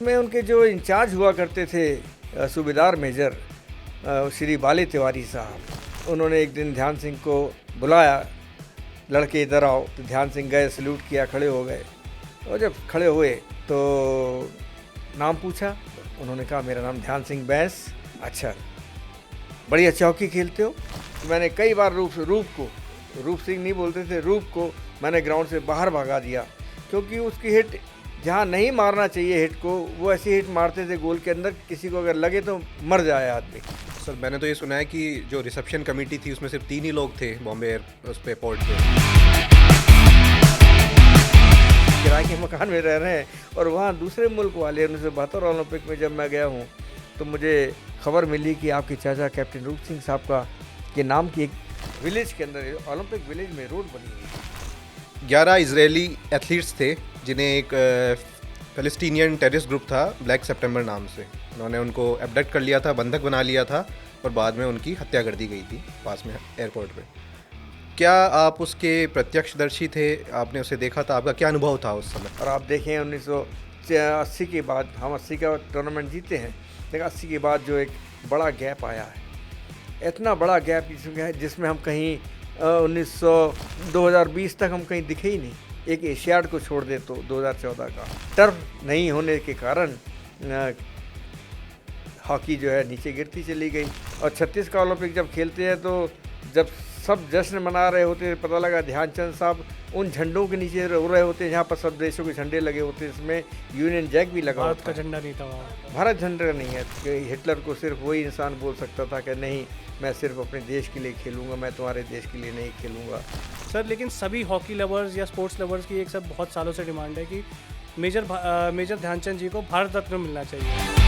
में उनके जो इंचार्ज हुआ करते थे सूबेदार मेजर श्री बाले तिवारी साहब, उन्होंने एक दिन ध्यान सिंह को बुलाया, लड़के इधर आओ। तो ध्यान सिंह गए, सल्यूट किया, खड़े हो गए। और जब खड़े हुए तो नाम पूछा, उन्होंने कहा मेरा नाम ध्यान सिंह बैंस। अच्छा, बड़ी अच्छी हॉकी खेलते हो। मैंने कई बार रूप सिंह नहीं बोलते थे, रूप को मैंने ग्राउंड से बाहर भगा दिया, क्योंकि उसकी हिट जहाँ नहीं मारना चाहिए हिट को, वो ऐसी हिट मारते थे गोल के अंदर, किसी को अगर लगे तो मर जाए आदमी। सर, मैंने तो ये सुना है कि जो रिसेप्शन कमेटी थी उसमें सिर्फ 3 ही लोग थे बॉम्बे उस पे पोर्ट पे। किराए के मकान में रह रहे हैं और वहाँ दूसरे मुल्क वाले 1972 ओलंपिक में जब मैं गया हूँ तो मुझे खबर मिली कि आपके चाचा कैप्टन रूप सिंह साहब का के नाम की एक विलेज के अंदर, ओलंपिक विलेज में रोड बनी हुई है। 11 इजरायली एथलीट्स थे जिन्हें एक फ़लस्तीनियन टेररिस्ट ग्रुप था ब्लैक सितंबर नाम से, उन्होंने उनको एबडक्ट कर लिया था, बंधक बना लिया था और बाद में उनकी हत्या कर दी गई थी पास में एयरपोर्ट पे। क्या आप उसके प्रत्यक्षदर्शी थे? आपने उसे देखा था? आपका क्या अनुभव था उस समय? और आप देखें 1980 के बाद, हम 80 का टूर्नामेंट जीते हैं, लेकिन 80 के बाद जो एक बड़ा गैप आया है, इतना बड़ा गैप जिसमें हम कहीं 2020 तक हम कहीं दिखे ही नहीं। एक एशियाड को छोड़ दे तो 2014 का टर्फ नहीं होने के कारण हॉकी जो है नीचे गिरती चली गई। और 36 का ओलंपिक जब खेलते हैं तो जब सब जश्न मना रहे होते, पता लगा ध्यानचंद साहब उन झंडों के नीचे रो रहे होते जहाँ पर सब देशों के झंडे लगे होते, इसमें यूनियन जैक भी लगा भारत का झंडा नहीं था वहाँ। भारत झंडा नहीं है कि हिटलर को सिर्फ वही इंसान बोल सकता था कि नहीं, मैं सिर्फ अपने देश के लिए खेलूंगा, मैं तुम्हारे देश के लिए नहीं खेलूंगा। सर, लेकिन सभी हॉकी लवर्स या स्पोर्ट्स लवर्स की एक सब बहुत सालों से डिमांड है कि मेजर ध्यानचंद जी को भारत रत्न मिलना चाहिए।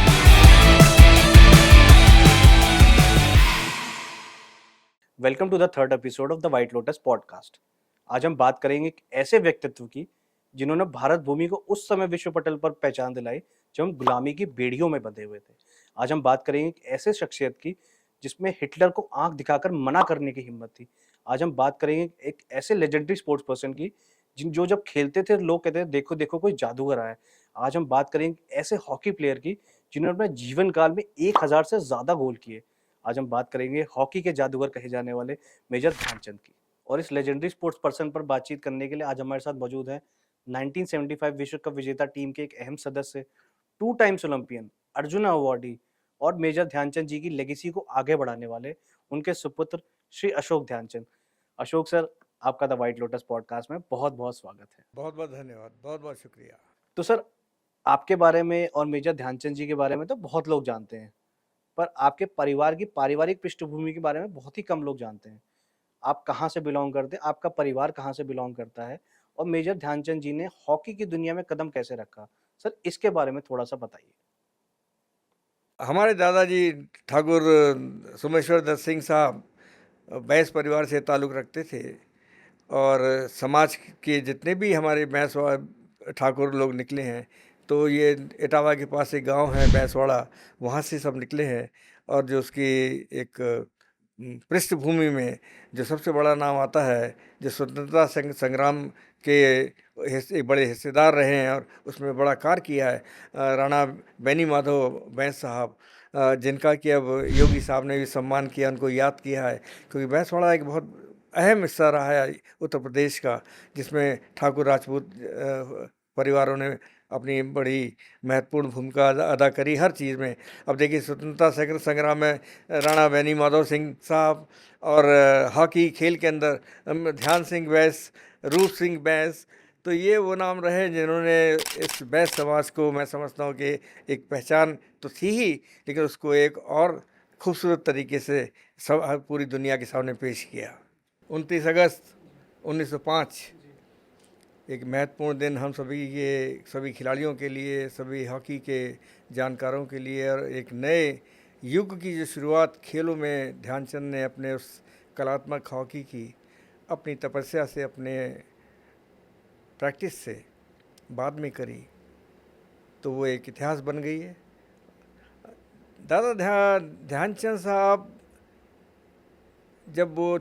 Welcome to the third episode of the white lotus podcast. आज हम बात करेंगे एक ऐसे व्यक्तित्व की जिन्होंने भारत भूमि को उस समय विश्व पटल पर पहचान दिलाई जब हम गुलामी की बेड़ियों में बंधे हुए थे। आज हम बात करेंगे एक ऐसे शख्सियत की जिसमें हिटलर को आंख दिखाकर मना करने की हिम्मत थी। आज हम बात करेंगे एक ऐसे लेजेंडरी स्पोर्ट्स पर्सन की जो जब खेलते थे लोग कहते थे देखो देखो कोई जादूगर आया है। आज हम बात करेंगे ऐसे हॉकी प्लेयर की जिन्होंने अपने जीवन काल में 1000 से ज्यादा गोल किए। आज हम बात करेंगे हॉकी के जादूगर कहे जाने वाले मेजर ध्यानचंद की। और इस लेजेंडरी स्पोर्ट्स पर्सन पर बातचीत करने के लिए आज हमारे साथ मौजूद है 1975 विश्व कप विजेता टीम के एक अहम सदस्य, 2 टाइम्स ओलंपियन, अर्जुन अवार्डी और मेजर ध्यानचंद जी की लेगेसी को आगे बढ़ाने वाले उनके सुपुत्र श्री अशोक ध्यानचंद। अशोक सर, आपका द व्हाइट लोटस पॉडकास्ट में बहुत बहुत स्वागत है। बहुत बहुत धन्यवाद, बहुत बहुत शुक्रिया। तो सर, आपके बारे में और मेजर ध्यानचंद जी के बारे में तो बहुत लोग जानते हैं, पर आपके परिवार की पारिवारिक पृष्ठभूमि के बारे में बहुत ही कम लोग जानते हैं। आप कहाँ से बिलोंग करते हैं, आपका परिवार कहाँ से बिलोंग करता है और मेजर ध्यानचंद जी ने हॉकी की दुनिया में कदम कैसे रखा, सर इसके बारे में थोड़ा सा बताइए। हमारे दादाजी ठाकुर सोमेश्वर दत्त सिंह साहब बैंस परिवार से ताल्लुक़ रखते थे और समाज के जितने भी हमारे बैंस ठाकुर लोग निकले हैं, तो ये इटावा के पास एक गांव है बैंसवाड़ा, वहाँ से सब निकले हैं। और जो उसकी एक पृष्ठभूमि में जो सबसे बड़ा नाम आता है, जो स्वतंत्रता संग्राम के एक बड़े हिस्सेदार रहे हैं और उसमें बड़ा कार्य किया है, राणा बेनी माधव बैंस साहब, जिनका कि अब योगी साहब ने भी सम्मान किया, उनको याद किया है, क्योंकि बैंसवाड़ा एक बहुत अहम हिस्सा रहा है उत्तर प्रदेश का, जिसमें ठाकुर राजपूत परिवारों ने अपनी बड़ी महत्वपूर्ण भूमिका अदा करी हर चीज़ में। अब देखिए स्वतंत्रता संग्राम में राणा बेनी माधव सिंह साहब और हॉकी खेल के अंदर ध्यान सिंह बैंस, रूप सिंह बैंस, तो ये वो नाम रहे जिन्होंने इस बैंस समाज को, मैं समझता हूँ कि एक पहचान तो थी ही, लेकिन उसको एक और खूबसूरत तरीके से सब पूरी दुनिया के सामने पेश किया। 29 अगस्त 1905 एक महत्वपूर्ण दिन हम सभी खिलाड़ियों के लिए, सभी हॉकी के जानकारों के लिए, और एक नए युग की जो शुरुआत खेलों में ध्यानचंद ने अपने उस कलात्मक हॉकी की अपनी तपस्या से, अपने प्रैक्टिस से बाद में करी, तो वो एक इतिहास बन गई है। दादा ध्यानचंद साहब जब वो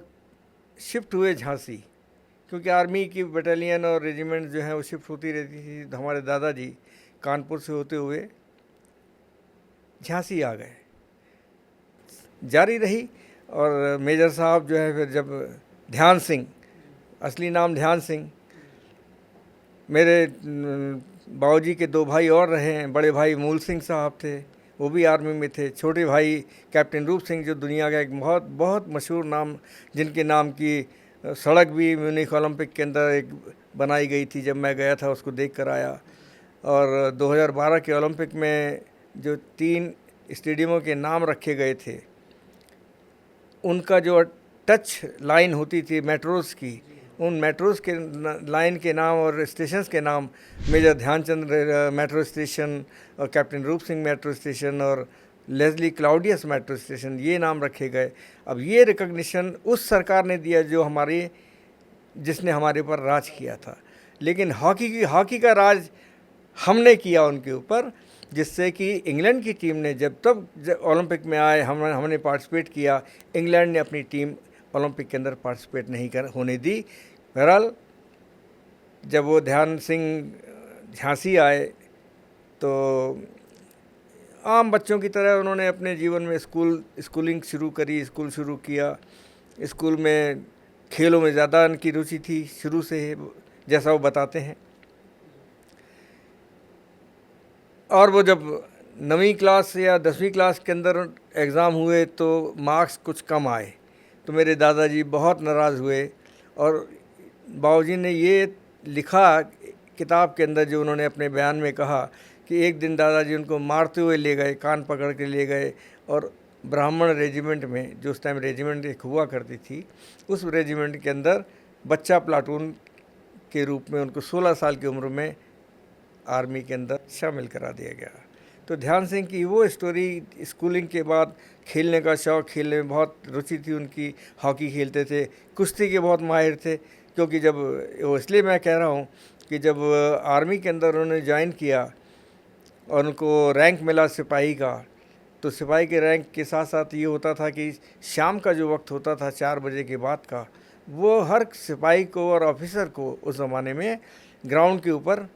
शिफ्ट हुए झांसी, क्योंकि आर्मी की बटालियन और रेजिमेंट जो है वो शिफ्ट होती रहती थी, तो हमारे दादाजी कानपुर से होते हुए झांसी आ गए, जारी रही। और मेजर साहब जो है फिर जब ध्यान सिंह, असली नाम ध्यान सिंह, मेरे बाबूजी के 2 भाई और रहे हैं। बड़े भाई मूल सिंह साहब थे, वो भी आर्मी में थे। छोटे भाई कैप्टन रूप सिंह, जो दुनिया का एक बहुत बहुत मशहूर नाम, जिनके नाम की सड़क भी म्यूनिख ओलंपिक के अंदर एक बनाई गई थी, जब मैं गया था उसको देख कर आया। और 2012 के ओलंपिक में जो 3 स्टेडियमों के नाम रखे गए थे, उनका जो टच लाइन होती थी मेट्रोज़ की, उन मेट्रोज़ के लाइन के नाम और स्टेशंस के नाम मेजर ध्यानचंद मेट्रो स्टेशन और कैप्टन रूप सिंह मेट्रो स्टेशन और लेस्ली क्लाउडियस मेट्रो स्टेशन, ये नाम रखे गए। अब ये रिकॉग्निशन उस सरकार ने दिया जो जिसने हमारे ऊपर राज किया था। लेकिन हॉकी का राज हमने किया उनके ऊपर, जिससे कि इंग्लैंड की टीम ने जब ओलंपिक में आए, हमने पार्टिसिपेट किया। इंग्लैंड ने अपनी टीम ओलंपिक के अंदर पार्टिसिपेट नहीं होने दी। बहरहाल जब वो ध्यान सिंह झांसी आए तो आम बच्चों की तरह उन्होंने अपने जीवन में स्कूलिंग शुरू करी, स्कूल शुरू किया। स्कूल में खेलों में ज़्यादा उनकी रुचि थी शुरू से, जैसा वो बताते हैं। और वो जब 9वीं क्लास या 10वीं क्लास के अंदर एग्ज़ाम हुए तो मार्क्स कुछ कम आए, तो मेरे दादाजी बहुत नाराज़ हुए। और बाबूजी ने ये लिखा किताब के अंदर, जो उन्होंने अपने बयान में कहा कि एक दिन दादाजी उनको मारते हुए ले गए, कान पकड़ के ले गए, और ब्राह्मण रेजिमेंट में, जो उस टाइम रेजिमेंट एक हुआ करती थी, उस रेजिमेंट के अंदर बच्चा प्लाटून के रूप में उनको 16 साल की उम्र में आर्मी के अंदर शामिल करा दिया गया। तो ध्यान सिंह की वो स्टोरी, स्कूलिंग के बाद खेलने का शौक़, खेलने में बहुत रुचि थी उनकी। हॉकी खेलते थे, कुश्ती के बहुत माहिर थे। क्योंकि जब वो, इसलिए मैं कह रहा हूँ कि जब आर्मी के अंदर उन्होंने ज्वाइन किया और उनको रैंक मिला सिपाही का, तो सिपाही के रैंक के साथ साथ ये होता था कि शाम का जो वक्त होता था 4 बजे के बाद का, वो हर सिपाही को और ऑफिसर को उस ज़माने में ग्राउंड के ऊपर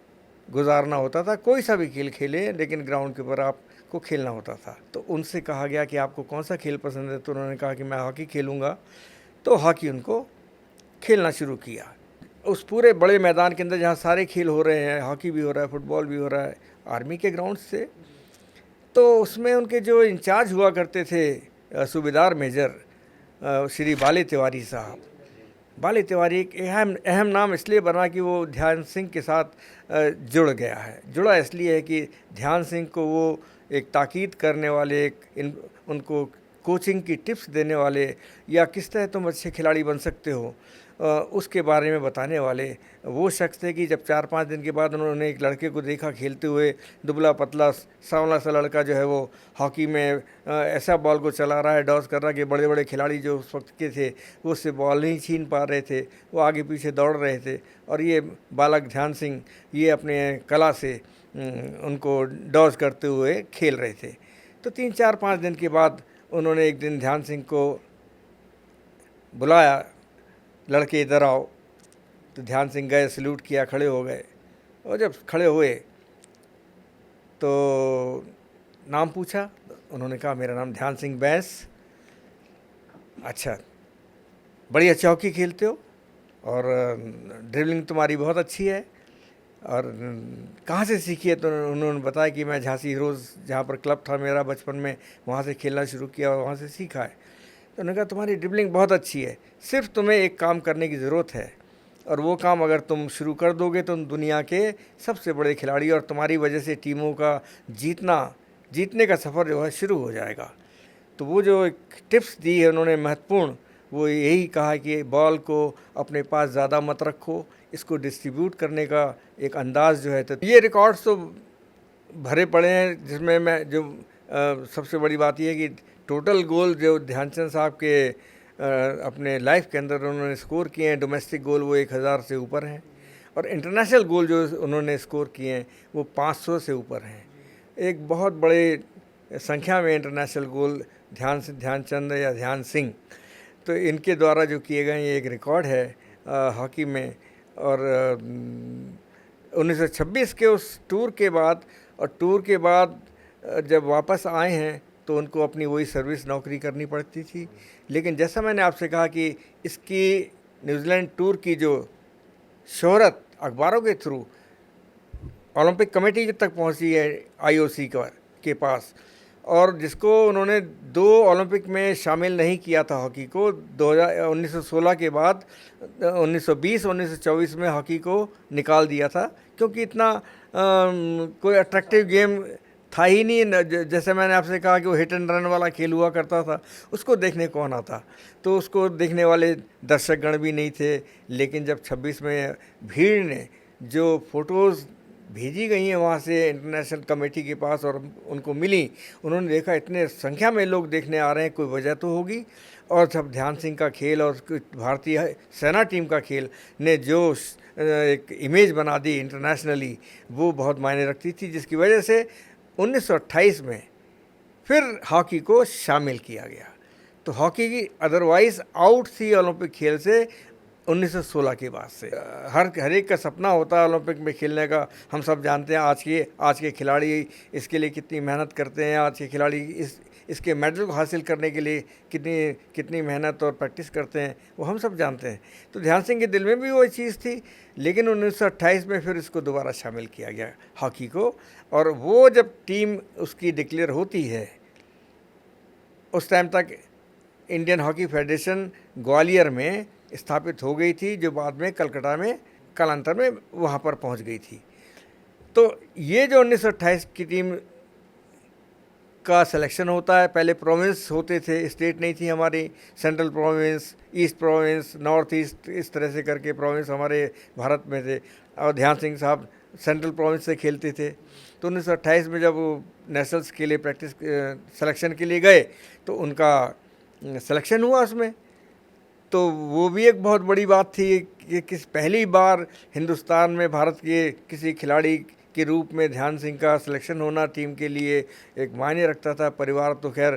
गुजारना होता था। कोई सा भी खेल खेले, लेकिन ग्राउंड के ऊपर आपको खेलना होता था। तो उनसे कहा गया कि आपको कौन सा खेल पसंद है, तो उन्होंने कहा कि मैं हॉकी खेलूँगा। तो हॉकी उनको खेलना शुरू किया। उस पूरे बड़े मैदान के अंदर जहाँ सारे खेल हो रहे हैं, हॉकी भी हो रहा है, फुटबॉल भी हो रहा है, आर्मी के ग्राउंड से, तो उसमें उनके जो इंचार्ज हुआ करते थे सूबेदार मेजर श्री बाले तिवारी साहब। बाले तिवारी एक अहम नाम इसलिए बना कि वो ध्यान सिंह के साथ जुड़ गया है। जुड़ा इसलिए है कि ध्यान सिंह को वो एक ताकीद करने वाले, उनको कोचिंग की टिप्स देने वाले, या किस तरह तुम अच्छे खिलाड़ी बन सकते हो, उसके बारे में बताने वाले वो शख्स थे। कि जब 4-5 दिन के बाद उन्होंने एक लड़के को देखा खेलते हुए, दुबला पतला सांवला सा लड़का जो है वो हॉकी में ऐसा बॉल को चला रहा है, डॉस कर रहा है कि बड़े बड़े खिलाड़ी जो उस वक्त के थे वो उससे बॉल नहीं छीन पा रहे थे, वो आगे पीछे दौड़ रहे थे। और ये बालक ध्यान सिंह ये अपने कला से उनको डॉस करते हुए खेल रहे थे। तो 3-4-5 दिन के बाद उन्होंने एक दिन ध्यान सिंह को बुलाया, लड़के इधर आओ। तो ध्यान सिंह गए, सल्यूट किया, खड़े हो गए। और जब खड़े हुए तो नाम पूछा, उन्होंने कहा मेरा नाम ध्यान सिंह बैंस। अच्छा, बड़ी अच्छा हॉकी खेलते हो और ड्रिबलिंग तुम्हारी बहुत अच्छी है, और कहाँ से सीखी है? तो उन्होंने बताया कि मैं झांसी हीरोज़, जहाँ पर क्लब था मेरा बचपन में, वहाँ से खेलना शुरू किया और वहाँ से सीखा है। तो उन्होंने कहा तुम्हारी ड्रिबलिंग बहुत अच्छी है, सिर्फ तुम्हें एक काम करने की ज़रूरत है, और वो काम अगर तुम शुरू कर दोगे तो तुम दुनिया के सबसे बड़े खिलाड़ी, और तुम्हारी वजह से टीमों का जीतने का सफ़र जो है शुरू हो जाएगा। तो वो जो एक टिप्स दी है उन्होंने महत्वपूर्ण, वो यही कहा कि बॉल को अपने पास ज़्यादा मत रखो, इसको डिस्ट्रीब्यूट करने का एक अंदाज़ जो है। तो ये रिकॉर्ड्स तो भरे पड़े हैं, जिसमें मैं जो सबसे बड़ी बात यह है कि टोटल गोल जो ध्यानचंद साहब के अपने लाइफ के अंदर उन्होंने स्कोर किए हैं, डोमेस्टिक गोल वो 1000 से ऊपर हैं, और इंटरनेशनल गोल जो उन्होंने स्कोर किए हैं वो 500 से ऊपर हैं। एक बहुत बड़े संख्या में इंटरनेशनल गोल ध्यानचंद या ध्यान सिंह, तो इनके द्वारा जो किए गए ये एक रिकॉर्ड है हॉकी में। और 1926 के उस टूर के बाद जब वापस आए हैं तो उनको अपनी वही सर्विस नौकरी करनी पड़ती थी। लेकिन जैसा मैंने आपसे कहा कि इसकी न्यूजीलैंड टूर की जो शोहरत अखबारों के थ्रू ओलंपिक कमेटी तक पहुंची है, आईओसी के पास, और जिसको उन्होंने 2 ओलंपिक में शामिल नहीं किया था हॉकी को, 1916 के बाद 1920 1924 में हॉकी को निकाल दिया था, क्योंकि इतना कोई अट्रैक्टिव गेम था ही नहीं। जैसे मैंने आपसे कहा कि वो हिट एंड रन वाला खेल हुआ करता था, उसको देखने कौन आता, तो उसको देखने वाले दर्शकगण भी नहीं थे। लेकिन जब 26 में भीड़ ने जो फ़ोटोज़ भेजी गई हैं वहाँ से इंटरनेशनल कमेटी के पास और उनको मिली, उन्होंने देखा इतने संख्या में लोग देखने आ रहे हैं, कोई वजह तो होगी। और जब ध्यान सिंह का खेल और भारतीय सेना टीम का खेल ने जो एक इमेज बना दी इंटरनेशनली, वो बहुत मायने रखती थी, जिसकी वजह से 1928 में फिर हॉकी को शामिल किया गया। तो हॉकी की अदरवाइज़ आउट थी ओलंपिक खेल से 1916 के बाद से। हर एक का सपना होता है ओलंपिक में खेलने का। हम सब जानते हैं आज के खिलाड़ी इसके लिए कितनी मेहनत करते हैं, आज के खिलाड़ी इसके मेडल को हासिल करने के लिए कितनी मेहनत और प्रैक्टिस करते हैं, वो हम सब जानते हैं। तो ध्यान सिंह के दिल में भी वही चीज़ थी। लेकिन 1928 में फिर इसको दोबारा शामिल किया गया हॉकी को, और वो जब टीम उसकी डिक्लेयर होती है, उस टाइम तक इंडियन हॉकी फेडरेशन ग्वालियर में स्थापित हो गई थी, जो बाद में कलकत्ता में कालांतर में वहाँ पर पहुँच गई थी। तो ये जो 1928 की टीम का सिलेक्शन होता है, पहले प्रोविंस होते थे, स्टेट नहीं थी हमारी, central province, east province, north east, इस तरह से करके प्रोविंस हमारे भारत में थे। और ध्यान सिंह साहब सेंट्रल प्रोविंस से खेलते थे। तो 1928 में जब वो नेशनल्स के लिए प्रैक्टिस सिलेक्शन के लिए गए, तो उनका सिलेक्शन हुआ उसमें। तो वो भी एक बहुत बड़ी बात थी कि पहली बार हिंदुस्तान में भारत के किसी खिलाड़ी के रूप में ध्यान सिंह का सिलेक्शन होना टीम के लिए एक मायने रखता था। परिवार तो खैर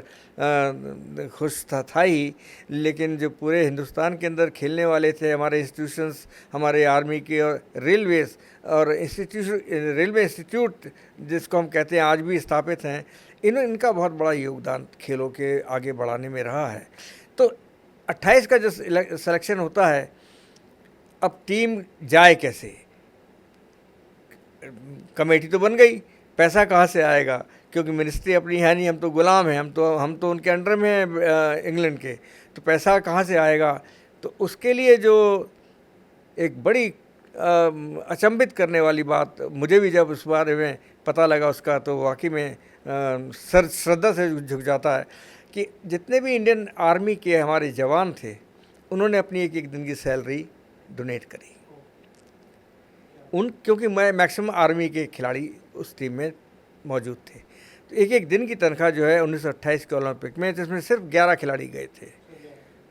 खुश था ही, लेकिन जो पूरे हिंदुस्तान के अंदर खेलने वाले थे, हमारे इंस्टीट्यूशंस, हमारे आर्मी के और रेलवेज़ और रेलवे इंस्टीट्यूट जिसको हम कहते हैं आज भी स्थापित हैं, इनका बहुत बड़ा योगदान खेलों के आगे बढ़ाने में रहा है। तो 28 का जो सिलेक्शन होता है, अब टीम जाए कैसे? कमेटी तो बन गई, पैसा कहाँ से आएगा? क्योंकि मिनिस्ट्री अपनी है नहीं, हम तो गुलाम हैं, हम तो उनके अंडर में हैं इंग्लैंड के, तो पैसा कहाँ से आएगा? तो उसके लिए जो एक बड़ी अचंभित करने वाली बात, मुझे भी जब उस बारे में पता लगा उसका, तो वाकई में श्रद्धा से झुक जाता है कि जितने भी इंडियन आर्मी के हमारे जवान थे, उन्होंने अपनी एक दिन की सैलरी डोनेट करी। क्योंकि मैं मैक्सिमम आर्मी के खिलाड़ी उस टीम में मौजूद थे, तो एक दिन की तनख्वाह जो है 1928 के ओलंपिक में, जिसमें सिर्फ 11 खिलाड़ी गए थे।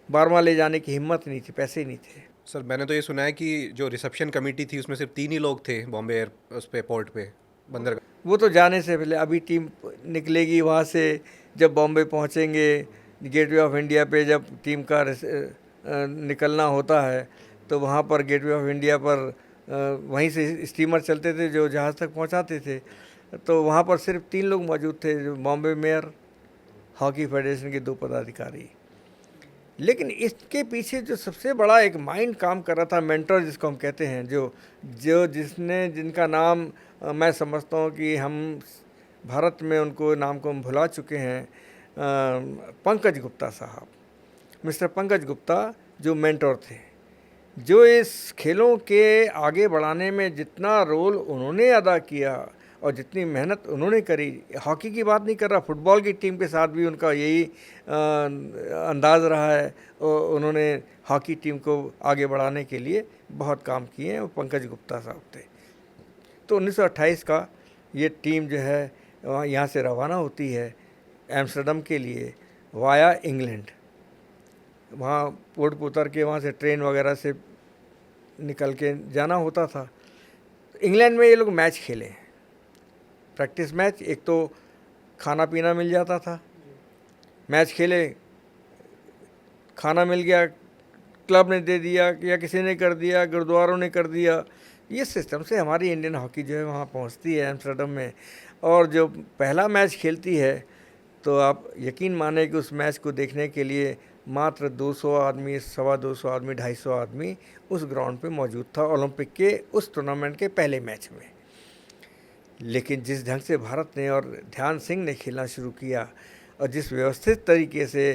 12वां ले जाने की हिम्मत नहीं थी, पैसे ही नहीं थे। सर, मैंने तो ये सुना है कि जो रिसेप्शन कमेटी थी उसमें सिर्फ 3 ही लोग थे बॉम्बे उस पे पोर्ट पे बंदरगाह। वो तो जाने से पहले, अभी टीम निकलेगी वहाँ से, जब बॉम्बे पहुँचेंगे, गेटवे ऑफ इंडिया पे जब टीम का निकलना होता है, तो वहाँ पर गेटवे ऑफ इंडिया पर वहीं से स्टीमर चलते थे जो जहाज़ तक पहुँचाते थे। तो वहाँ पर सिर्फ 3 लोग मौजूद थे, जो बॉम्बे मेयर, हॉकी फेडरेशन के 2 पदाधिकारी। लेकिन इसके पीछे जो सबसे बड़ा एक माइंड काम कर रहा था, मेंटर जिसको हम कहते हैं, जिनका नाम मैं समझता हूँ कि हम भारत में उनको नाम को हम भुला चुके हैं, पंकज गुप्ता साहब, मिस्टर पंकज गुप्ता, जो मेंटर थे, जो इस खेलों के आगे बढ़ाने में जितना रोल उन्होंने अदा किया और जितनी मेहनत उन्होंने करी। हॉकी की बात नहीं कर रहा, फुटबॉल की टीम के साथ भी उनका यही अंदाज़ रहा है, और उन्होंने हॉकी टीम को आगे बढ़ाने के लिए बहुत काम किए हैं। वो पंकज गुप्ता साहब थे। तो 1928 का ये टीम जो है यहाँ से रवाना होती है एम्स्टर्डम के लिए वाया इंग्लैंड। वहाँ पोर्ट पर उतर के वहाँ से ट्रेन वगैरह से निकल के जाना होता था। इंग्लैंड में ये लोग मैच खेले, प्रैक्टिस मैच। एक तो खाना पीना मिल जाता था, मैच खेले, खाना मिल गया, क्लब ने दे दिया या किसी ने कर दिया, गुरुद्वारों ने कर दिया, ये सिस्टम से हमारी इंडियन हॉकी जो है वहाँ पहुँचती है एम्स्टर्डम में, और जो पहला मैच खेलती है तो आप यकीन माने कि उस मैच को देखने के लिए मात्र 200 आदमी, 250 आदमी, 250 आदमी उस ग्राउंड पे मौजूद था ओलंपिक के उस टूर्नामेंट के पहले मैच में। लेकिन जिस ढंग से भारत ने और ध्यान सिंह ने खेलना शुरू किया और जिस व्यवस्थित तरीके से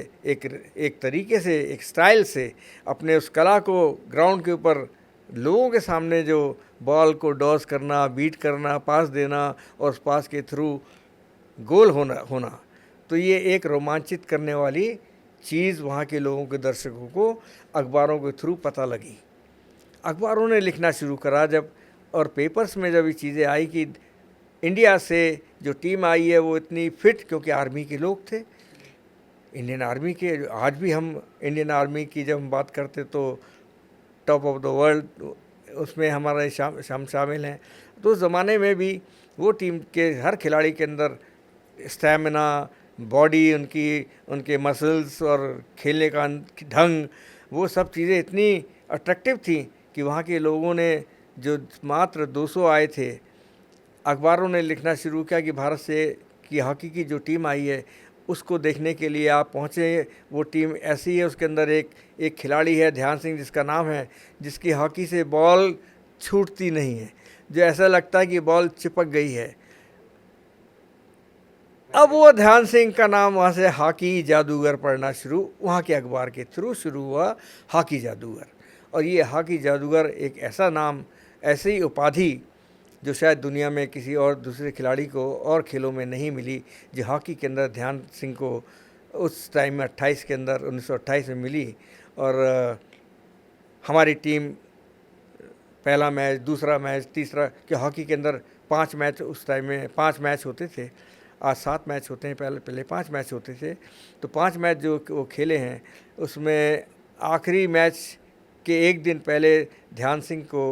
एक स्टाइल से अपने उस कला को ग्राउंड के ऊपर लोगों के सामने जो बॉल को डॉस करना, बीट करना, पास देना और उस पास के थ्रू गोल होना तो ये एक रोमांचित करने वाली चीज़ वहाँ के लोगों के दर्शकों को अखबारों के थ्रू पता लगी। अखबारों ने लिखना शुरू करा जब, और पेपर्स में जब ये चीज़ें आई कि इंडिया से जो टीम आई है वो इतनी फिट, क्योंकि आर्मी के लोग थे, इंडियन आर्मी के। आज भी हम इंडियन आर्मी की जब हम बात करते तो टॉप ऑफ द वर्ल्ड उसमें हमारे शामिल हैं। तो उस ज़माने में भी वो टीम के हर खिलाड़ी के अंदर स्टैमिना, बॉडी, उनके मसल्स और खेलने का ढंग, वो सब चीज़ें इतनी अट्रैक्टिव थी कि वहाँ के लोगों ने जो मात्र 200 आए थे, अखबारों ने लिखना शुरू किया कि भारत से की हॉकी की जो टीम आई है उसको देखने के लिए आप पहुँचे। वो टीम ऐसी है, उसके अंदर एक खिलाड़ी है ध्यान सिंह जिसका नाम है, जिसकी हॉकी से बॉल छूटती नहीं है, जो ऐसा लगता है कि बॉल चिपक गई है। अब वो ध्यान सिंह का नाम वहाँ से हॉकी जादूगर पढ़ना वहाँ के अखबार के थ्रू शुरू हुआ, हॉकी जादूगर। और ये हॉकी जादूगर एक ऐसा नाम, ऐसी उपाधि जो शायद दुनिया में किसी और दूसरे खिलाड़ी को और खेलों में नहीं मिली, जो हॉकी के अंदर ध्यान सिंह को उस टाइम में 28 के अंदर 1928 में मिली। और हमारी टीम पहला मैच, दूसरा मैच, तीसरा, कि हॉकी के अंदर 5 मैच उस टाइम में 5 मैच होते थे। आज 7 मैच होते हैं, पहले 5 मैच होते थे। तो 5 मैच जो वो खेले हैं उसमें आखिरी मैच के एक दिन पहले ध्यान सिंह को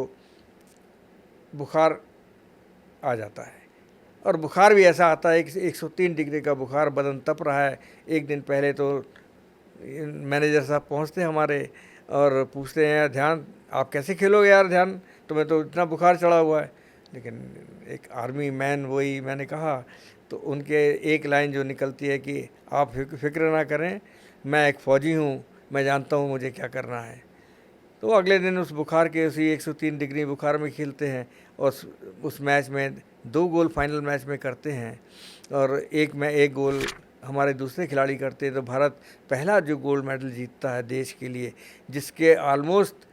बुखार आ जाता है, और बुखार भी ऐसा आता है कि 103 डिग्री का बुखार, बदन तप रहा है। एक दिन पहले तो मैनेजर साहब पहुंचते हैं हमारे और पूछते हैं, ध्यान आप कैसे खेलोगे यार, ध्यान तुम्हें तो इतना बुखार चढ़ा हुआ है। लेकिन एक आर्मी मैन, वही मैंने कहा, तो उनके एक लाइन जो निकलती है कि आप फिक्र ना करें, मैं एक फ़ौजी हूँ, मैं जानता हूँ मुझे क्या करना है। तो अगले दिन उस बुखार के, उसी 103 डिग्री बुखार में खेलते हैं और उस मैच में 2 गोल फाइनल मैच में करते हैं, और एक गोल हमारे दूसरे खिलाड़ी करते हैं। तो भारत पहला जो गोल्ड मेडल जीतता है देश के लिए, जिसके ऑलमोस्ट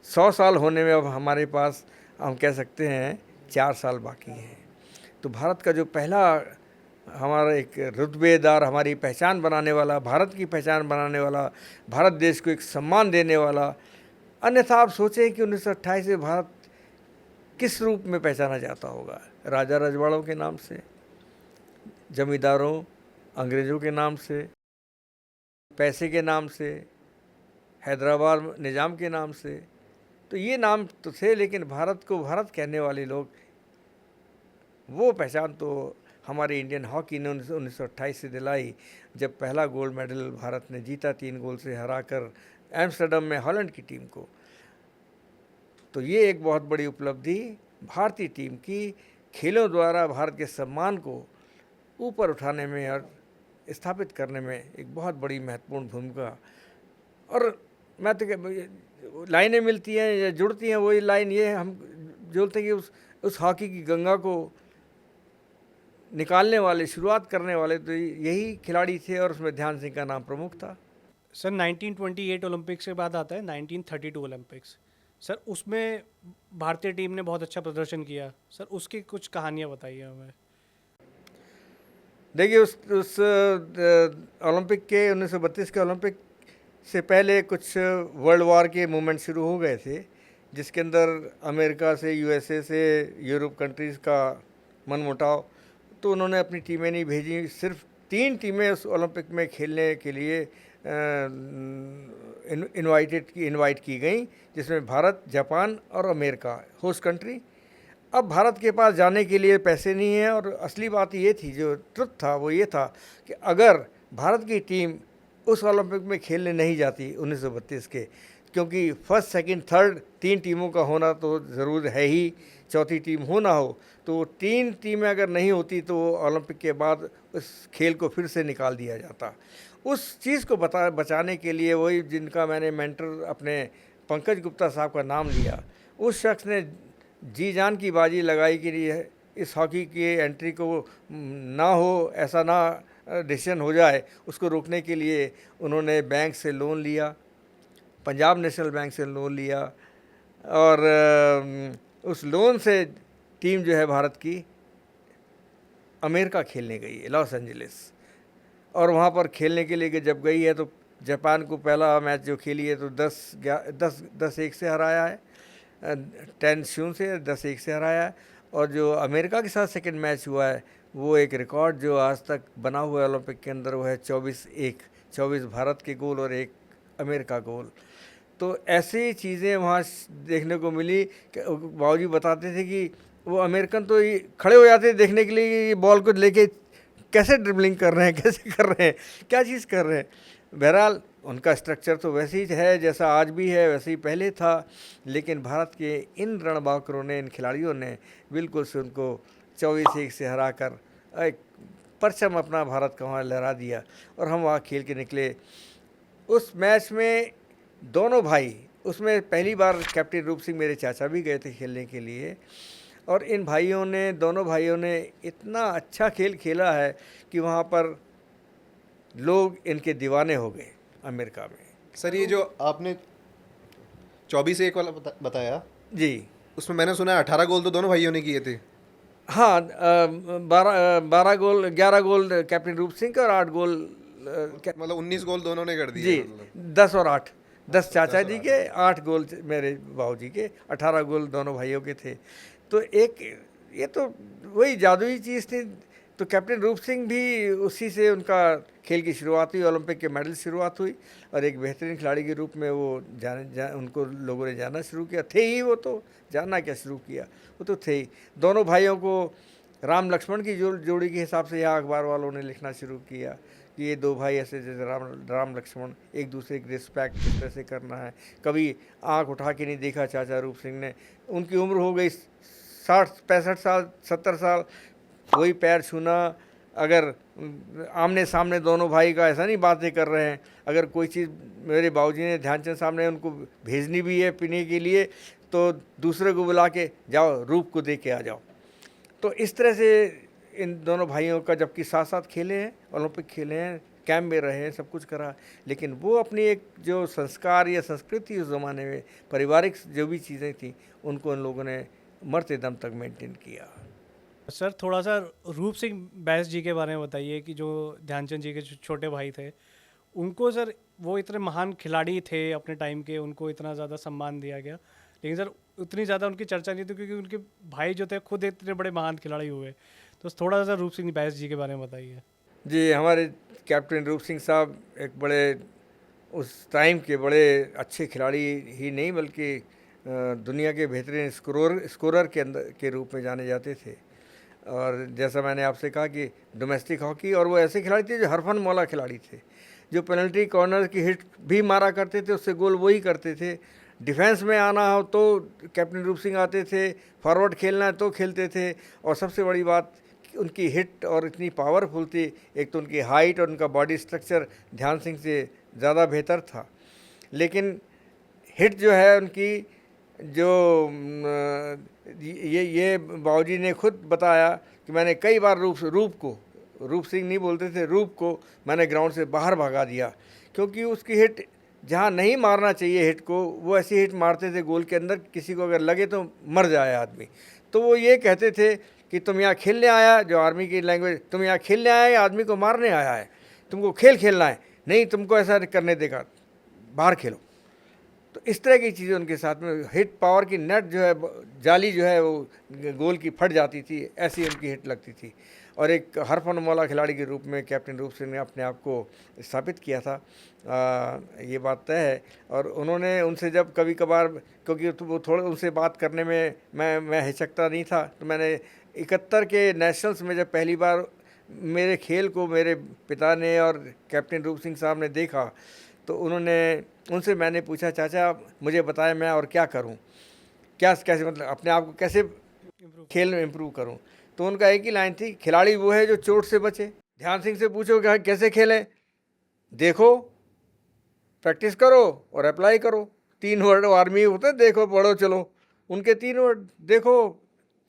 100 साल होने में अब हमारे पास, हम कह सकते हैं 4 साल बाकी हैं। तो भारत का जो पहला हमारा एक रुतबेदार, हमारी पहचान बनाने वाला, भारत की पहचान बनाने वाला, भारत देश को एक सम्मान देने वाला। अन्यथा आप सोचें कि 1928 से भारत किस रूप में पहचाना जाता होगा, राजा रजवाड़ों के नाम से, जमींदारों, अंग्रेज़ों के नाम से, पैसे के नाम से, हैदराबाद निज़ाम के नाम से। तो ये नाम तो थे, लेकिन भारत को भारत कहने वाले लोग, वो पहचान तो हमारे इंडियन हॉकी ने 1928 से दिलाई, जब पहला गोल्ड मेडल भारत ने जीता 3 गोल से हराकर एम्स्टर्डम में हॉलैंड की टीम को। तो ये एक बहुत बड़ी उपलब्धि भारतीय टीम की, खेलों द्वारा भारत के सम्मान को ऊपर उठाने में और स्थापित करने में एक बहुत बड़ी महत्वपूर्ण भूमिका। और मैं तो लाइनें मिलती हैं या जुड़ती हैं, वही लाइन ये हम जोड़ते हैं कि उस हॉकी की गंगा को निकालने वाले, शुरुआत करने वाले तो यही खिलाड़ी थे, और उसमें ध्यान सिंह का नाम प्रमुख था। सर 1928 ओलंपिक्स के बाद आता है 1932 ओलंपिक्स। सर उसमें भारतीय टीम ने बहुत अच्छा प्रदर्शन किया। सर उसकी कुछ कहानियाँ बताइए हमें। देखिए उस ओलंपिक के 1932 के ओलंपिक से पहले कुछ वर्ल्ड वॉर के मूवमेंट शुरू हो गए थे, जिसके अंदर अमेरिका से, यूएसए से, यूरोप कंट्रीज़ का मनमुटाव। तो उन्होंने अपनी टीमें नहीं भेजी, सिर्फ 3 टीमें उस ओलंपिक में खेलने के लिए इनवाइट की गई, जिसमें भारत, जापान और अमेरिका होस्ट कंट्री। अब भारत के पास जाने के लिए पैसे नहीं हैं, और असली बात ये थी, जो ट्रुथ था वो ये था कि अगर भारत की टीम उस ओलंपिक में खेलने नहीं जाती 1932 के, क्योंकि फर्स्ट सेकंड थर्ड 3 टीमों का होना तो ज़रूर है ही, चौथी टीम हो ना हो, तो 3 टीमें अगर नहीं होती तो ओलंपिक के बाद उस खेल को फिर से निकाल दिया जाता। उस चीज़ को बचाने के लिए वही जिनका मैंने मेंटर अपने पंकज गुप्ता साहब का नाम लिया, उस शख्स ने जी जान की बाजी लगाई कि इस हॉकी की एंट्री को ना हो, ऐसा ना डिसीजन हो जाए, उसको रोकने के लिए उन्होंने बैंक से लोन लिया, पंजाब नेशनल बैंक से लोन लिया और उस लोन से टीम जो है भारत की अमेरिका खेलने गई है, लॉस एंजलिस, और वहाँ पर खेलने के लिए जब गई है तो जापान को पहला मैच जो खेली है तो 10-1 से हराया है, 10-0 से 10-1 से हराया है। और जो अमेरिका के साथ सेकंड मैच हुआ है वो एक रिकॉर्ड जो आज तक बना हुआ है ओलंपिक के अंदर, वो है 24-1, 24 भारत के गोल और 1 अमेरिका गोल। तो ऐसी चीज़ें वहाँ देखने को मिली कि बाबूजी बताते थे कि वो अमेरिकन तो खड़े हो जाते देखने के लिए ये बॉल को लेके कैसे ड्रिबलिंग कर रहे हैं, कैसे कर रहे हैं, क्या चीज़ कर रहे हैं। बहरहाल उनका स्ट्रक्चर तो वैसे ही है जैसा आज भी है, वैसे ही पहले था, लेकिन भारत के इन रणबांकुरों ने, इन खिलाड़ियों ने बिल्कुल से उनको 24-1 से हरा कर एक परचम अपना भारत का वहाँ लहरा दिया और हम वहाँ खेल के निकले। उस मैच में दोनों भाई, उसमें पहली बार कैप्टन रूप सिंह मेरे चाचा भी गए थे खेलने के लिए, और इन भाइयों ने, दोनों भाइयों ने इतना अच्छा खेल खेला है कि वहाँ पर लोग इनके दीवाने हो गए अमेरिका में। सर ये जो आपने 24-1 वाला बताया जी, उसमें मैंने सुना है 18 गोल तो दोनों भाइयों ने किए थे। हाँ, 12 गोल, 11 गोल कैप्टन रूप सिंह का और 8 गोल मतलब 19 गोल दोनों ने कर दिए। जी, मतलब 10 और 8, 10 चाचा जी के, 8 गोल मेरे बाबूजी के, 18 गोल दोनों भाइयों के थे। तो एक ये तो वही जादुई चीज़ थी। तो कैप्टन रूप सिंह भी, उसी से उनका खेल की शुरुआत हुई, ओलंपिक के मेडल शुरुआत हुई और एक बेहतरीन खिलाड़ी के रूप में वो उनको लोगों ने जानना शुरू किया। थे ही वो, तो जानना क्या शुरू किया, वो तो थे ही। दोनों भाइयों को राम लक्ष्मण की जोड़ी के हिसाब से यहाँ अखबार वालों ने लिखना शुरू किया कि ये 2 भाई ऐसे जैसे राम लक्ष्मण, एक दूसरे की रिस्पेक्ट किस तरह से करना है। कभी आँख उठा के नहीं देखा चाचा रूप सिंह ने। उनकी उम्र हो गई 60-65 साल, 70 साल, वही पैर छूना। अगर आमने सामने दोनों भाई का ऐसा नहीं बातें कर रहे हैं, अगर कोई चीज़ मेरे बाबूजी ने ध्यानचंद सामने उनको भेजनी भी है पीने के लिए तो दूसरे को बुला के जाओ रूप को दे के आ जाओ। तो इस तरह से इन दोनों भाइयों का, जबकि साथ साथ खेले हैं, ओलंपिक खेले हैं, कैंप में रहे हैं, सब कुछ करा, लेकिन वो अपनी एक जो संस्कार या संस्कृति उस ज़माने में, पारिवारिक जो भी चीज़ें थी, उनको उन लोगों ने मरते दम तक मेंटेन किया। सर थोड़ा सा रूप सिंह बैस जी के बारे में बताइए कि जो ध्यानचंद जी के छोटे भाई थे, उनको सर वो इतने महान खिलाड़ी थे अपने टाइम के, उनको इतना ज़्यादा सम्मान दिया गया, लेकिन सर उतनी ज़्यादा उनकी चर्चा नहीं थी क्योंकि उनके भाई जो थे खुद इतने बड़े महान खिलाड़ी हुए। तो थोड़ा सा रूप सिंह बैस जी के बारे में बताइए। जी, हमारे कैप्टन रूप सिंह साहब एक बड़े, उस टाइम के बड़े अच्छे खिलाड़ी ही नहीं बल्कि दुनिया के बेहतरीन स्कोरर के रूप में जाने जाते थे। और जैसा मैंने आपसे कहा कि डोमेस्टिक हॉकी, और वो ऐसे खिलाड़ी थे जो हरफन मौला खिलाड़ी थे, जो पेनल्टी कॉर्नर की हिट भी मारा करते थे, उससे गोल वही करते थे। डिफेंस में आना हो तो कैप्टन रूप सिंह आते थे, फॉरवर्ड खेलना है तो खेलते थे। और सबसे बड़ी बात, उनकी हिट और इतनी पावरफुल थी, एक तो उनकी हाइट और उनका बॉडी स्ट्रक्चर ध्यान सिंह से ज़्यादा बेहतर था, लेकिन हिट जो है उनकी, जो ये बाबूजी ने खुद बताया कि मैंने कई बार रूप सिंह नहीं बोलते थे, रूप को मैंने ग्राउंड से बाहर भगा दिया, क्योंकि उसकी हिट जहाँ नहीं मारना चाहिए हिट को, वो ऐसी हिट मारते थे गोल के अंदर, किसी को अगर लगे तो मर जाए आदमी। तो वो ये कहते थे कि तुम यहाँ खेलने आया, जो आर्मी की लैंग्वेज, तुम यहाँ खेलने आया या आदमी को मारने आया है, तुमको खेल खेलना है, नहीं तुमको ऐसा करने देगा, बाहर खेलो। तो इस तरह की चीज़ें उनके साथ में, हिट पावर की नेट जो है, जाली जो है वो गोल की फट जाती थी, ऐसी उनकी हिट लगती थी। और एक हरफन मौला खिलाड़ी के रूप में कैप्टन रूप सिंह ने अपने आप को स्थापित किया था, ये बात तय है। और उन्होंने उनसे जब कभी कभार, क्योंकि वो थोड़े उनसे बात करने में मैं हिचकता नहीं था, तो मैंने 71 के नेशनल्स में जब पहली बार मेरे खेल को मेरे पिता ने और कैप्टन रूप सिंह साहब ने देखा, तो उन्होंने उनसे मैंने पूछा, चाचा मुझे बताएं मैं और क्या करूं, क्या कैसे मतलब अपने आप को कैसे खेल में इम्प्रूव करूं। तो उनका एक ही लाइन थी, खिलाड़ी वो है जो चोट से बचे। ध्यान सिंह से पूछो कि कैसे खेलें, देखो, प्रैक्टिस करो और अप्लाई करो। 3 वर्ड आर्मी होते हैं, देखो पढ़ो चलो, उनके 3 वर्ड, देखो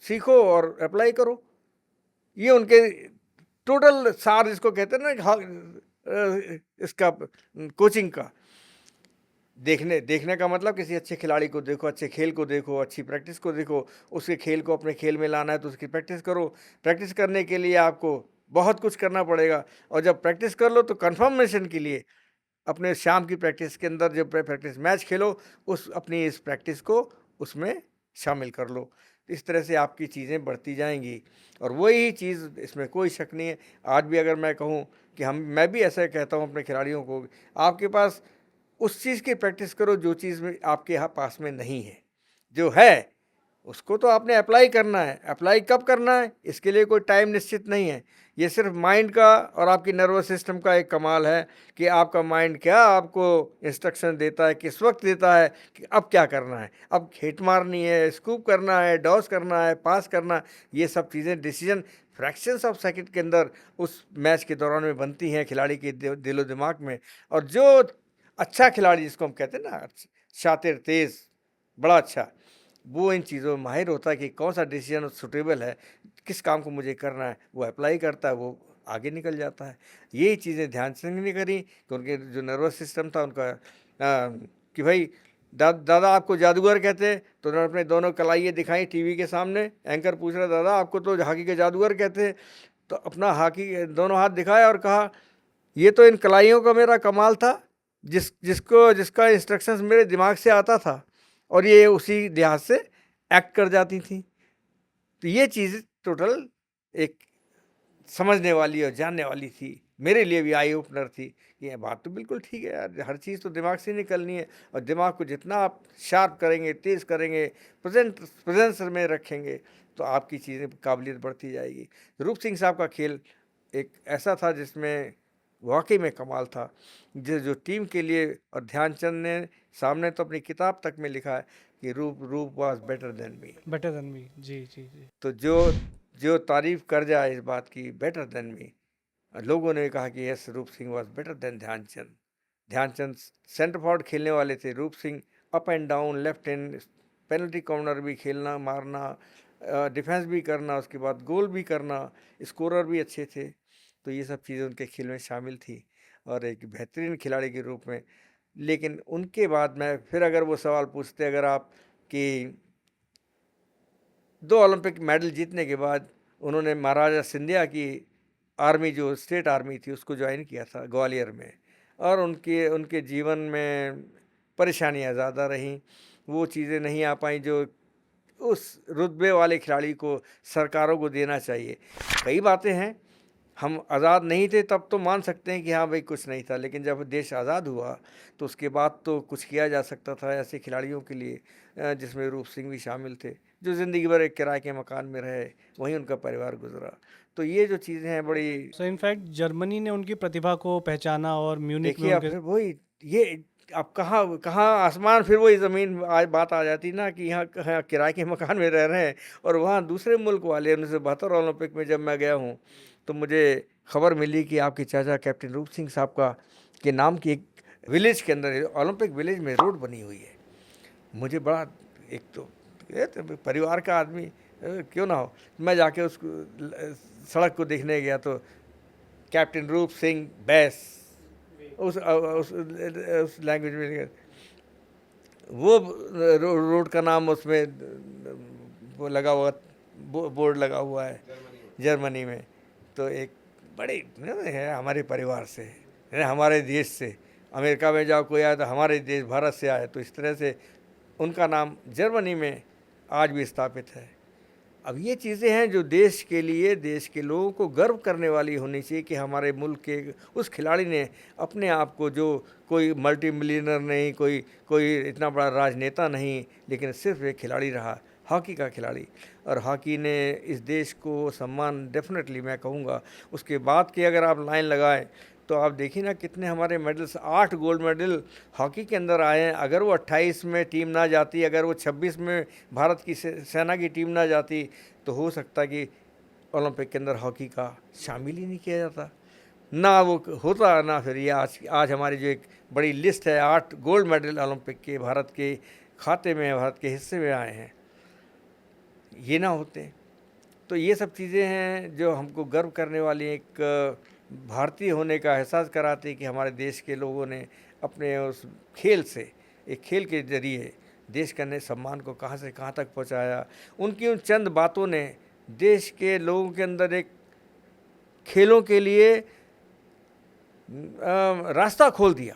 सीखो और अप्लाई करो। ये उनके टोटल सार जिसको कहते हैं ना, इसका कोचिंग का। देखने का मतलब किसी अच्छे खिलाड़ी को देखो, अच्छे खेल को देखो, अच्छी प्रैक्टिस को देखो, उसके खेल को अपने खेल में लाना है तो उसकी प्रैक्टिस करो। प्रैक्टिस करने के लिए आपको बहुत कुछ करना पड़ेगा, और जब प्रैक्टिस कर लो तो कन्फर्मेशन के लिए अपने शाम की प्रैक्टिस के अंदर जब प्रैक्टिस मैच खेलो, उस अपनी इस प्रैक्टिस को उसमें शामिल कर लो। इस तरह से आपकी चीज़ें बढ़ती जाएंगी, और वही चीज़, इसमें कोई शक नहीं है। आज भी अगर मैं कहूँ कि मैं भी ऐसा कहता हूँ अपने खिलाड़ियों को, आपके पास उस चीज़ की प्रैक्टिस करो जो चीज़ में आपके यहाँ पास में नहीं है। जो है उसको तो आपने अप्लाई करना है। अप्लाई कब करना है, इसके लिए कोई टाइम निश्चित नहीं है। ये सिर्फ माइंड का और आपकी नर्वस सिस्टम का एक कमाल है कि आपका माइंड क्या आपको इंस्ट्रक्शन देता है, किस वक्त देता है कि अब क्या करना है। अब हिट मारनी है, स्कूप करना है, डॉस करना है, पास करना, ये सब चीज़ें डिसीजन फ्रैक्शंस ऑफ सेकंड के अंदर उस मैच के दौरान में बनती हैं खिलाड़ी के दिलो दिमाग में। और जो अच्छा खिलाड़ी जिसको हम कहते हैं ना, शातिर, तेज़, बड़ा अच्छा, वो इन चीज़ों में माहिर होता है कि कौन सा डिसीजन सूटेबल है, किस काम को मुझे करना है, वो अप्लाई करता है, वो आगे निकल जाता है। यही चीज़ें ध्यान सिंह ने करी कि उनके जो नर्वस सिस्टम था उनका, कि भाई दादा आपको जादूगर कहते हैं, तो उन्होंने अपने दोनों कलाइयाँ दिखाई टीवी के सामने। एंकर पूछ रहा, दादा आपको तो हॉकी के जादूगर कहते हैं, तो अपना हॉकी दोनों हाथ दिखाया और कहा, ये तो इन कलाइयों का मेरा कमाल था, जिसका इंस्ट्रक्शंस मेरे दिमाग से आता था और ये उसी लिहाज से एक्ट कर जाती थी। तो ये चीज़ टोटल एक समझने वाली और जानने वाली थी, मेरे लिए भी आई ओपनर थी कि ये बात तो बिल्कुल ठीक है यार, हर चीज़ तो दिमाग से निकलनी है, और दिमाग को जितना आप शार्प करेंगे, तेज़ करेंगे, प्रेजेंस में रखेंगे, तो आपकी चीज़ें काबिलियत बढ़ती जाएगी। रूप सिंह साहब का खेल एक ऐसा था जिसमें वाकई में कमाल था, जो टीम के लिए। और ध्यानचंद ने सामने तो अपनी किताब तक में लिखा है कि Roop was better than me. Better than me, जी जी जी। तो जो तारीफ कर जाए इस बात की, बेटर देन मी, लोगों ने कहा कि yes, Roop Singh was better than Dhyanchand. Dhyanchand centre forward खेलने वाले थे, Roop Singh up and down, left hand, penalty corner भी खेलना, मारना, डिफेंस भी करना, उसके बाद गोल भी करना, स्कोरर भी अच्छे थे। तो ये सब चीज़ें उनके खेल में शामिल थी, और एक बेहतरीन खिलाड़ी के रूप में। लेकिन उनके बाद मैं फिर अगर वो सवाल पूछते अगर आप कि 2 ओलंपिक मेडल जीतने के बाद उन्होंने महाराजा सिंधिया की आर्मी, जो स्टेट आर्मी थी, उसको ज्वाइन किया था ग्वालियर में, और उनके जीवन में परेशानियां ज़्यादा रहीं, वो चीज़ें नहीं आ पाई जो उस रुतबे वाले खिलाड़ी को सरकारों को देना चाहिए। कई बातें हैं, हम आज़ाद नहीं थे तब तो मान सकते हैं कि हाँ भाई कुछ नहीं था, लेकिन जब देश आज़ाद हुआ तो उसके बाद तो कुछ किया जा सकता था ऐसे खिलाड़ियों के लिए, जिसमें रूप सिंह भी शामिल थे, जो ज़िंदगी भर एक किराए के मकान में रहे, वहीं उनका परिवार गुजरा। तो ये जो चीज़ें हैं बड़ी, सो इनफैक्ट जर्मनी ने उनकी प्रतिभा को पहचाना और म्यूनिक में देखिए अब उनके फिर वही, ये अब कहाँ कहाँ आसमान, फिर वही ज़मीन आज बात आ जाती ना कि यहाँ कहाँ किराए के मकान में रह रहे हैं, और वहाँ दूसरे मुल्क वाले 1972 ओलंपिक में जब मैं गया हूँ तो मुझे खबर मिली कि आपके चाचा कैप्टन रूप सिंह साहब का के नाम की एक विलेज के अंदर, ओलंपिक विलेज में रोड बनी हुई है। मुझे बड़ा, एक तो ये तो परिवार का आदमी क्यों ना हो, मैं जाके सड़क को देखने गया तो कैप्टन रूप सिंह बैस उस लैंग्वेज में वो रोड का नाम उसमें वो लगा हुआ, बोर्ड लगा हुआ है जर्मनी में। तो एक बड़े है हमारे परिवार से, है हमारे देश से। अमेरिका में जाओ कोई आया तो हमारे देश भारत से आए, तो इस तरह से उनका नाम जर्मनी में आज भी स्थापित है। अब ये चीज़ें हैं जो देश के लिए, देश के लोगों को गर्व करने वाली होनी चाहिए कि हमारे मुल्क के उस खिलाड़ी ने अपने आप को, जो कोई मल्टी मिलियनर नहीं, कोई इतना बड़ा राजनेता नहीं, लेकिन सिर्फ एक खिलाड़ी रहा, हॉकी का खिलाड़ी, और हॉकी ने इस देश को सम्मान डेफिनेटली मैं कहूँगा। उसके बाद की अगर आप लाइन लगाएं तो आप देखिए ना कितने हमारे मेडल्स, 8 गोल्ड मेडल हॉकी के अंदर आए हैं। अगर वो 28 में टीम ना जाती, अगर वो 26 में भारत की सेना की टीम ना जाती, तो हो सकता कि ओलंपिक के अंदर हॉकी का शामिल ही नहीं किया जाता, ना वो होता, ना फिर ये आज हमारी जो एक बड़ी लिस्ट है 8 गोल्ड मेडल ओलंपिक के भारत के खाते में, भारत के हिस्से में आए हैं, ये ना होते। तो ये सब चीज़ें हैं जो हमको गर्व करने वाली, एक भारतीय होने का एहसास कराती कि हमारे देश के लोगों ने अपने उस खेल से, एक खेल के जरिए देश का ने सम्मान को कहाँ से कहाँ तक पहुँचाया। उनकी उन चंद बातों ने देश के लोगों के अंदर एक खेलों के लिए रास्ता खोल दिया।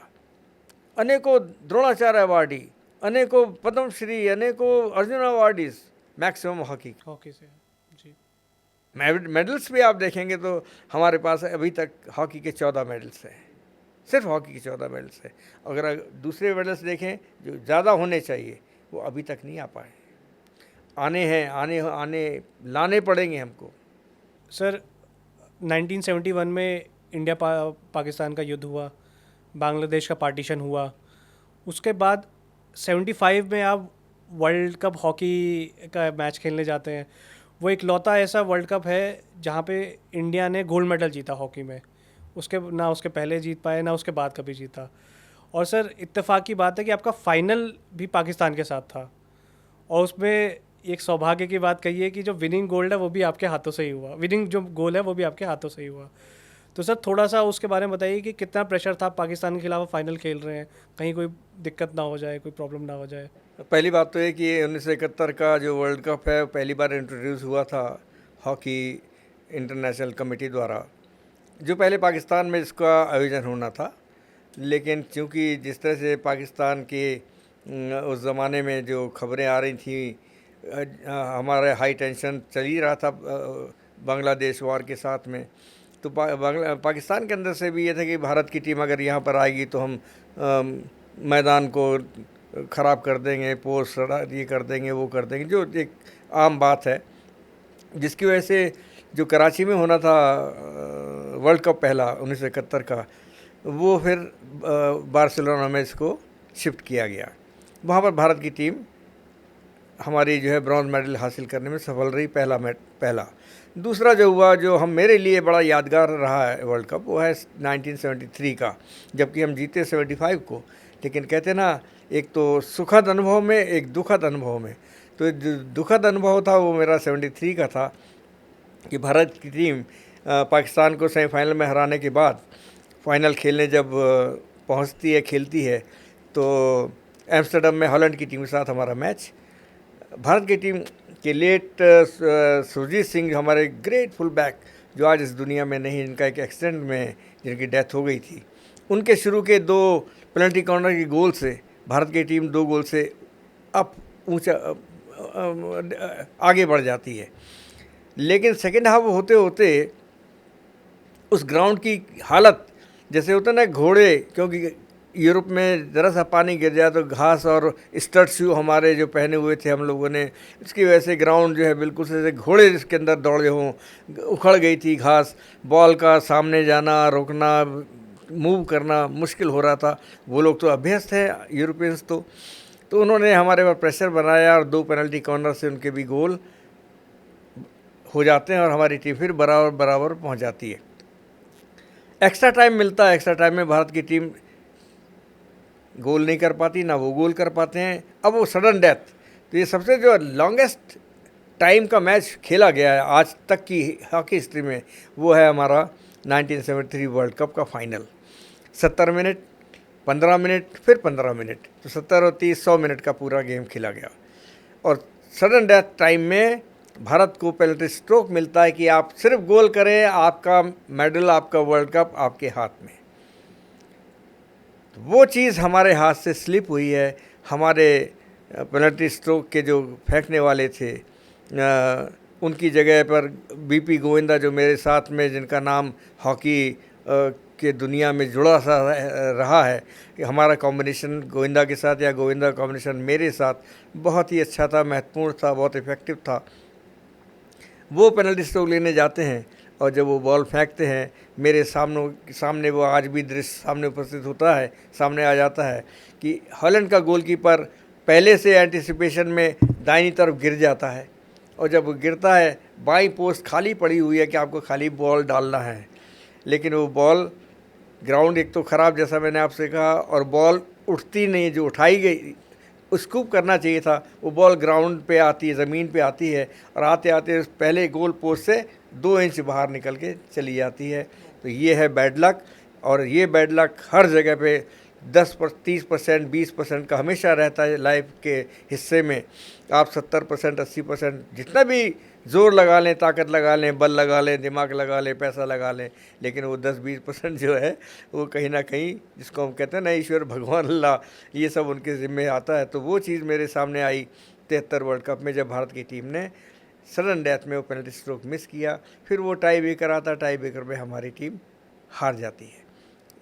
अनेकों द्रोणाचार्य अवार्डी, अनेकों पद्मश्री, अनेकों अर्जुन अवार्डीज मैक्सिमम हॉकी से जी। मेडल्स भी आप देखेंगे तो हमारे पास अभी तक हॉकी के 14 मेडल्स हैं, सिर्फ हॉकी के 14 मेडल्स हैं। अगर दूसरे मेडल्स देखें जो ज़्यादा होने चाहिए, वो अभी तक नहीं आ पाए। आने हैं, आने लाने पड़ेंगे हमको। सर 1971 में इंडिया पाकिस्तान का युद्ध हुआ, बांग्लादेश का पार्टीशन हुआ, उसके बाद 75 में आप वर्ल्ड कप हॉकी का मैच खेलने जाते हैं। वो इकलौता ऐसा वर्ल्ड कप है जहाँ पे इंडिया ने गोल्ड मेडल जीता हॉकी में। उसके पहले जीत पाए, ना उसके बाद कभी जीता। और सर इत्तेफाक की बात है कि आपका फाइनल भी पाकिस्तान के साथ था, और उसमें एक सौभाग्य की बात कही है कि जो विनिंग गोल्ड है वो भी आपके हाथों से ही हुआ, विनिंग जो गोल है वो भी आपके हाथों से ही हुआ। तो सर थोड़ा सा उसके बारे में बताइए कि कितना प्रेशर था, पाकिस्तान के खिलाफ फाइनल खेल रहे हैं, कहीं कोई दिक्कत ना हो जाए, कोई प्रॉब्लम ना हो जाए। पहली बात तो ये कि 1971 का जो वर्ल्ड कप है पहली बार इंट्रोड्यूस हुआ था हॉकी इंटरनेशनल कमेटी द्वारा, जो पहले पाकिस्तान में इसका आयोजन होना था। लेकिन चूँकि जिस तरह से पाकिस्तान के उस ज़माने में जो खबरें आ रही थी, हमारे हाई टेंशन चल ही रहा था बांग्लादेश वॉर के साथ में, तो पाकिस्तान के अंदर से भी ये था कि भारत की टीम अगर यहाँ पर आएगी तो हम मैदान को ख़राब कर देंगे, पोस्ट ये कर देंगे, वो कर देंगे, जो एक आम बात है। जिसकी वजह से जो कराची में होना था वर्ल्ड कप पहला 1971 का, वो फिर बार्सिलोना में इसको शिफ्ट किया गया। वहाँ पर भारत की टीम हमारी जो है ब्रॉन्ज मेडल हासिल करने में सफल रही, पहला। दूसरा जो हुआ, जो हम मेरे लिए बड़ा यादगार रहा है वर्ल्ड कप, वो है 1973 का, जबकि हम जीते 75 को। लेकिन कहते ना, एक तो सुखद अनुभव में, एक दुखद अनुभव में। तो जो दुखद अनुभव था वो मेरा 73 का था कि भारत की टीम पाकिस्तान को सेमीफाइनल में हराने के बाद फाइनल खेलने जब पहुंचती है, खेलती है, तो एम्स्टर्डम में हॉलैंड की टीम के साथ हमारा मैच, भारत की टीम के लेट सुरजीत सिंह, हमारे ग्रेट फुल बैक जो आज इस दुनिया में नहीं, जिनका एक एक्सीडेंट में जिनकी डेथ हो गई थी, उनके शुरू के 2 पेनल्टी कॉर्नर के गोल से भारत की टीम 2 गोल से ऊंचा आगे बढ़ जाती है। लेकिन सेकेंड हाफ होते होते उस ग्राउंड की हालत जैसे होता ना घोड़े, क्योंकि यूरोप में ज़रा सा पानी गिर जाए तो घास और स्टड शू हमारे जो पहने हुए थे हम लोगों ने, इसकी वजह से ग्राउंड जो है बिल्कुल से घोड़े जिसके अंदर दौड़े हों, उखड़ गई थी घास, बॉल का सामने जाना, रोकना, मूव करना मुश्किल हो रहा था। वो लोग तो अभ्यस्त हैं यूरोपियंस, तो उन्होंने हमारे पर प्रेशर बनाया और 2 पेनल्टी कॉर्नर से उनके भी गोल हो जाते हैं और हमारी टीम फिर बराबर पहुंच जाती है। एक्स्ट्रा टाइम मिलता है, एक्स्ट्रा टाइम में भारत की टीम गोल नहीं कर पाती, ना वो गोल कर पाते हैं। अब वो सडन डेथ, तो ये सबसे जो लॉन्गेस्ट टाइम का मैच खेला गया है आज तक की हॉकी हिस्ट्री में, वो है हमारा 1973 वर्ल्ड कप का फाइनल। 70 मिनट, 15 मिनट, फिर 15 मिनट, तो 70 और 30 100 मिनट का पूरा गेम खेला गया। और सडन डेथ टाइम में भारत को पेनल्टी स्ट्रोक मिलता है कि आप सिर्फ गोल करें, आपका मेडल, आपका वर्ल्ड कप आपके हाथ में। तो वो चीज़ हमारे हाथ से स्लिप हुई है। हमारे पेनल्टी स्ट्रोक के जो फेंकने वाले थे, उनकी जगह पर बीपी गोविंदा, जो मेरे साथ में, जिनका नाम हॉकी के दुनिया में जुड़ा सा रहा है कि हमारा कॉम्बिनेशन गोविंदा के साथ या गोविंदा का कॉम्बिनेशन मेरे साथ बहुत ही अच्छा था, महत्वपूर्ण था, बहुत इफ़ेक्टिव था। वो पेनल्टी स्ट्रोक लेने जाते हैं और जब वो बॉल फेंकते हैं मेरे सामने वो आज भी दृश्य सामने उपस्थित होता है, सामने आ जाता है कि हॉलैंड का गोलकीपर पहले से एंटिसिपेशन में दाहिनी तरफ गिर जाता है और जब वो गिरता है बाईं पोस्ट खाली पड़ी हुई है कि आपको खाली बॉल डालना है, लेकिन वो बॉल ग्राउंड एक तो ख़राब जैसा मैंने आपसे कहा और बॉल उठती नहीं, जो उठाई गई स्कूप करना चाहिए था वो बॉल ग्राउंड पे आती है, ज़मीन पे आती है और आते आते पहले गोल पोस्ट से 2 इंच बाहर निकल के चली जाती है। तो ये है बैड लक और ये बैड लक हर जगह पे 30%, 20% का हमेशा रहता है लाइफ के हिस्से में। आप 70%, 80% जितना भी ज़ोर लगा लें, ताकत लगा लें, बल लगा लें, दिमाग लगा लें, पैसा लगा लें, लेकिन वो 10-20% जो है वो कहीं ना कहीं जिसको हम कहते हैं ना ईश्वर, भगवान, अल्लाह, ये सब उनके ज़िम्मे आता है। तो वो चीज़ मेरे सामने आई 73 वर्ल्ड कप में जब भारत की टीम ने सडन डेथ में वो पेनल्टी स्ट्रोक मिस किया। फिर वो टाई ब्रेकर आता, टाई ब्रेकर में हमारी टीम हार जाती है।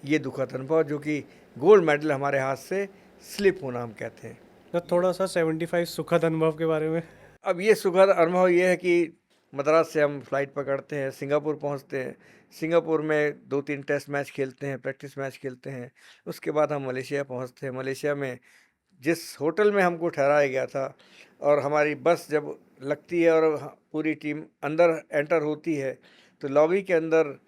ये दुखद अनुभव जो कि गोल्ड मेडल हमारे हाथ से स्लिप होना हम कहते हैं। तो थोड़ा सा 75 सुखद अनुभव के बारे में। अब ये सुखद अनुभव ये है कि मद्रास से हम फ़्लाइट पकड़ते हैं, सिंगापुर पहुंचते हैं। सिंगापुर में 2-3 टेस्ट मैच खेलते हैं, प्रैक्टिस मैच खेलते हैं। उसके बाद हम मलेशिया पहुंचते हैं। मलेशिया में जिस होटल में हमको ठहराया गया था और हमारी बस जब लगती है और पूरी टीम अंदर एंटर होती है तो लॉबी के अंदर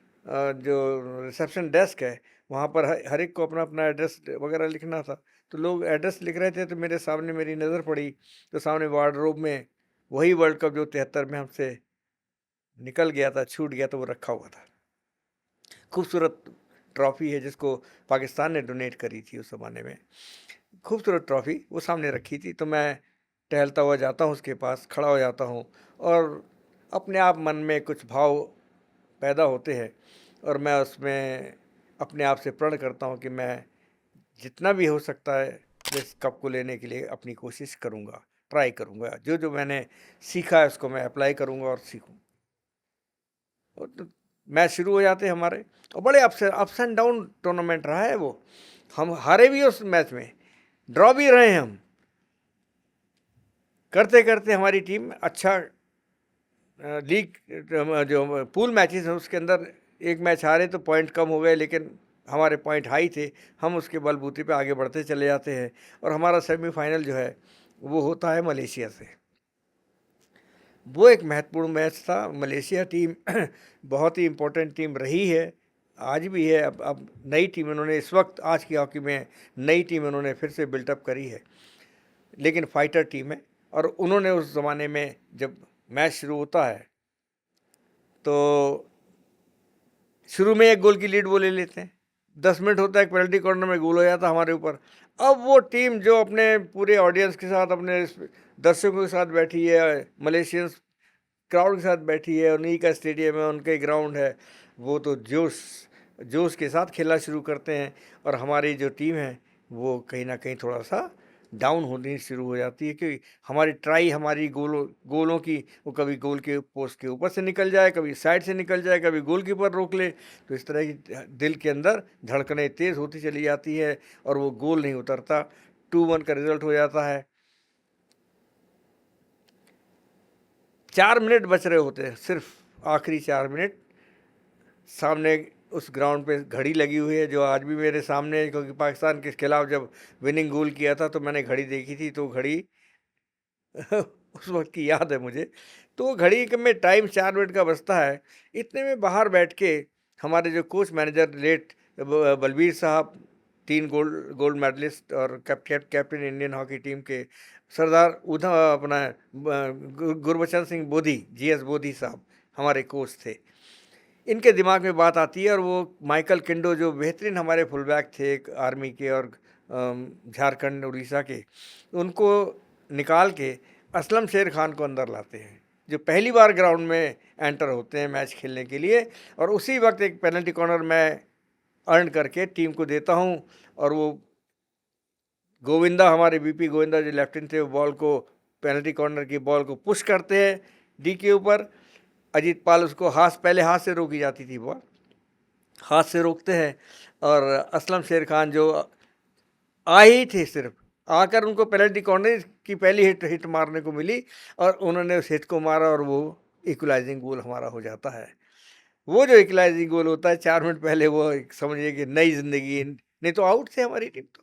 जो रिसेप्शन डेस्क है वहाँ पर हर एक को अपना अपना एड्रेस वगैरह लिखना था। तो लोग एड्रेस लिख रहे थे तो मेरे सामने मेरी नज़र पड़ी तो सामने वार्डरोब में वही वर्ल्ड कप जो 73 में हमसे निकल गया था, छूट गया, तो वो रखा हुआ था। खूबसूरत ट्रॉफ़ी है जिसको पाकिस्तान ने डोनेट करी थी उस ज़माने में। खूबसूरत ट्रॉफ़ी वो सामने रखी थी। तो मैं टहलता हुआ जाता हूँ उसके पास, खड़ा हो जाता हूँ और अपने आप मन में कुछ भाव पैदा होते हैं और मैं उसमें अपने आप से प्रण करता हूँ कि मैं जितना भी हो सकता है इस कप को लेने के लिए अपनी कोशिश करूँगा, ट्राई करूँगा। जो जो मैंने सीखा है उसको मैं अप्लाई करूँगा और सीखूँ। और तो मैच शुरू हो जाते हैं हमारे और बड़े अप्स एंड डाउन टूर्नामेंट रहा है वो। हम हारे भी उस मैच में, ड्रॉ भी रहे हैं हम। करते करते हमारी टीम अच्छा लीग जो पूल मैचेस हैं उसके अंदर एक मैच हारे तो पॉइंट कम हो गए, लेकिन हमारे पॉइंट हाई थे। हम उसके बलबूते पे आगे बढ़ते चले जाते हैं और हमारा सेमीफाइनल जो है वो होता है मलेशिया से। वो एक महत्वपूर्ण मैच था। मलेशिया टीम बहुत ही इम्पोर्टेंट टीम रही है, आज भी है। अब नई टीम उन्होंने इस वक्त आज की हॉकी में नई टीम उन्होंने फिर से बिल्टअप करी है, लेकिन फाइटर टीम है। और उन्होंने उस ज़माने में जब मैच शुरू होता है तो शुरू में 1 गोल की लीड वो ले लेते हैं, 10 मिनट होता है, एक पेनल्टी कॉर्नर में गोल हो जाता हमारे ऊपर। अब वो टीम जो अपने पूरे ऑडियंस के साथ, अपने दर्शकों के साथ बैठी है, मलेशियंस क्राउड के साथ बैठी है, उन्हीं का स्टेडियम है, उनके ग्राउंड है, वो तो जोश के साथ खेलना शुरू करते हैं और हमारी जो टीम है वो कहीं ना कहीं थोड़ा सा डाउन होनी शुरू हो जाती है कि हमारी ट्राई, हमारी गोलों की, वो कभी गोल के पोस्ट के ऊपर से निकल जाए, कभी साइड से निकल जाए, कभी गोलकीपर रोक ले। तो इस तरह की दिल के अंदर धड़कनें तेज़ होती चली जाती है और वो गोल नहीं उतरता। 2-1 का रिजल्ट हो जाता है। 4 मिनट बच रहे होते हैं, सिर्फ आखिरी 4 मिनट। सामने उस ग्राउंड पे घड़ी लगी हुई है जो आज भी मेरे सामने है, क्योंकि पाकिस्तान के खिलाफ जब विनिंग गोल किया था तो मैंने घड़ी देखी थी, तो घड़ी उस वक्त की याद है मुझे। तो घड़ी में टाइम 4 मिनट का बचता है। इतने में बाहर बैठ के हमारे जो कोच मैनेजर लेट बलबीर साहब, 3 गोल्ड मेडलिस्ट और कैप्टन इंडियन हॉकी टीम के, सरदार अपना गुरबचन सिंह बोधी, GS बोधी साहब हमारे कोच थे। इनके दिमाग में बात आती है और वो माइकल किंडो जो बेहतरीन हमारे फुल बैक थे एक आर्मी के और झारखंड उड़ीसा के, उनको निकाल के असलम शेर खान को अंदर लाते हैं जो पहली बार ग्राउंड में एंटर होते हैं मैच खेलने के लिए। और उसी वक्त एक पेनल्टी कॉर्नर मैं अर्न करके टीम को देता हूं और वो गोविंदा, हमारे BP गोविंदा जो लेफ्टिनेंट थे, वो बॉल को, पेनल्टी कॉर्नर की बॉल को पुश करते हैं डी के ऊपर। अजीत पाल उसको पहले हाथ से रोकी जाती थी बॉल, हाथ से रोकते हैं। और असलम शेर खान जो आए ही थे, सिर्फ आकर उनको पेनल्टी कॉर्नर की पहली हिट मारने को मिली और उन्होंने उस हिट को मारा और वो इक्वलाइजिंग गोल हमारा हो जाता है। वो जो इक्वलाइजिंग गोल होता है 4 मिनट पहले, वो समझिए कि नई जिंदगी, नहीं तो आउट थे हमारी टीम। तो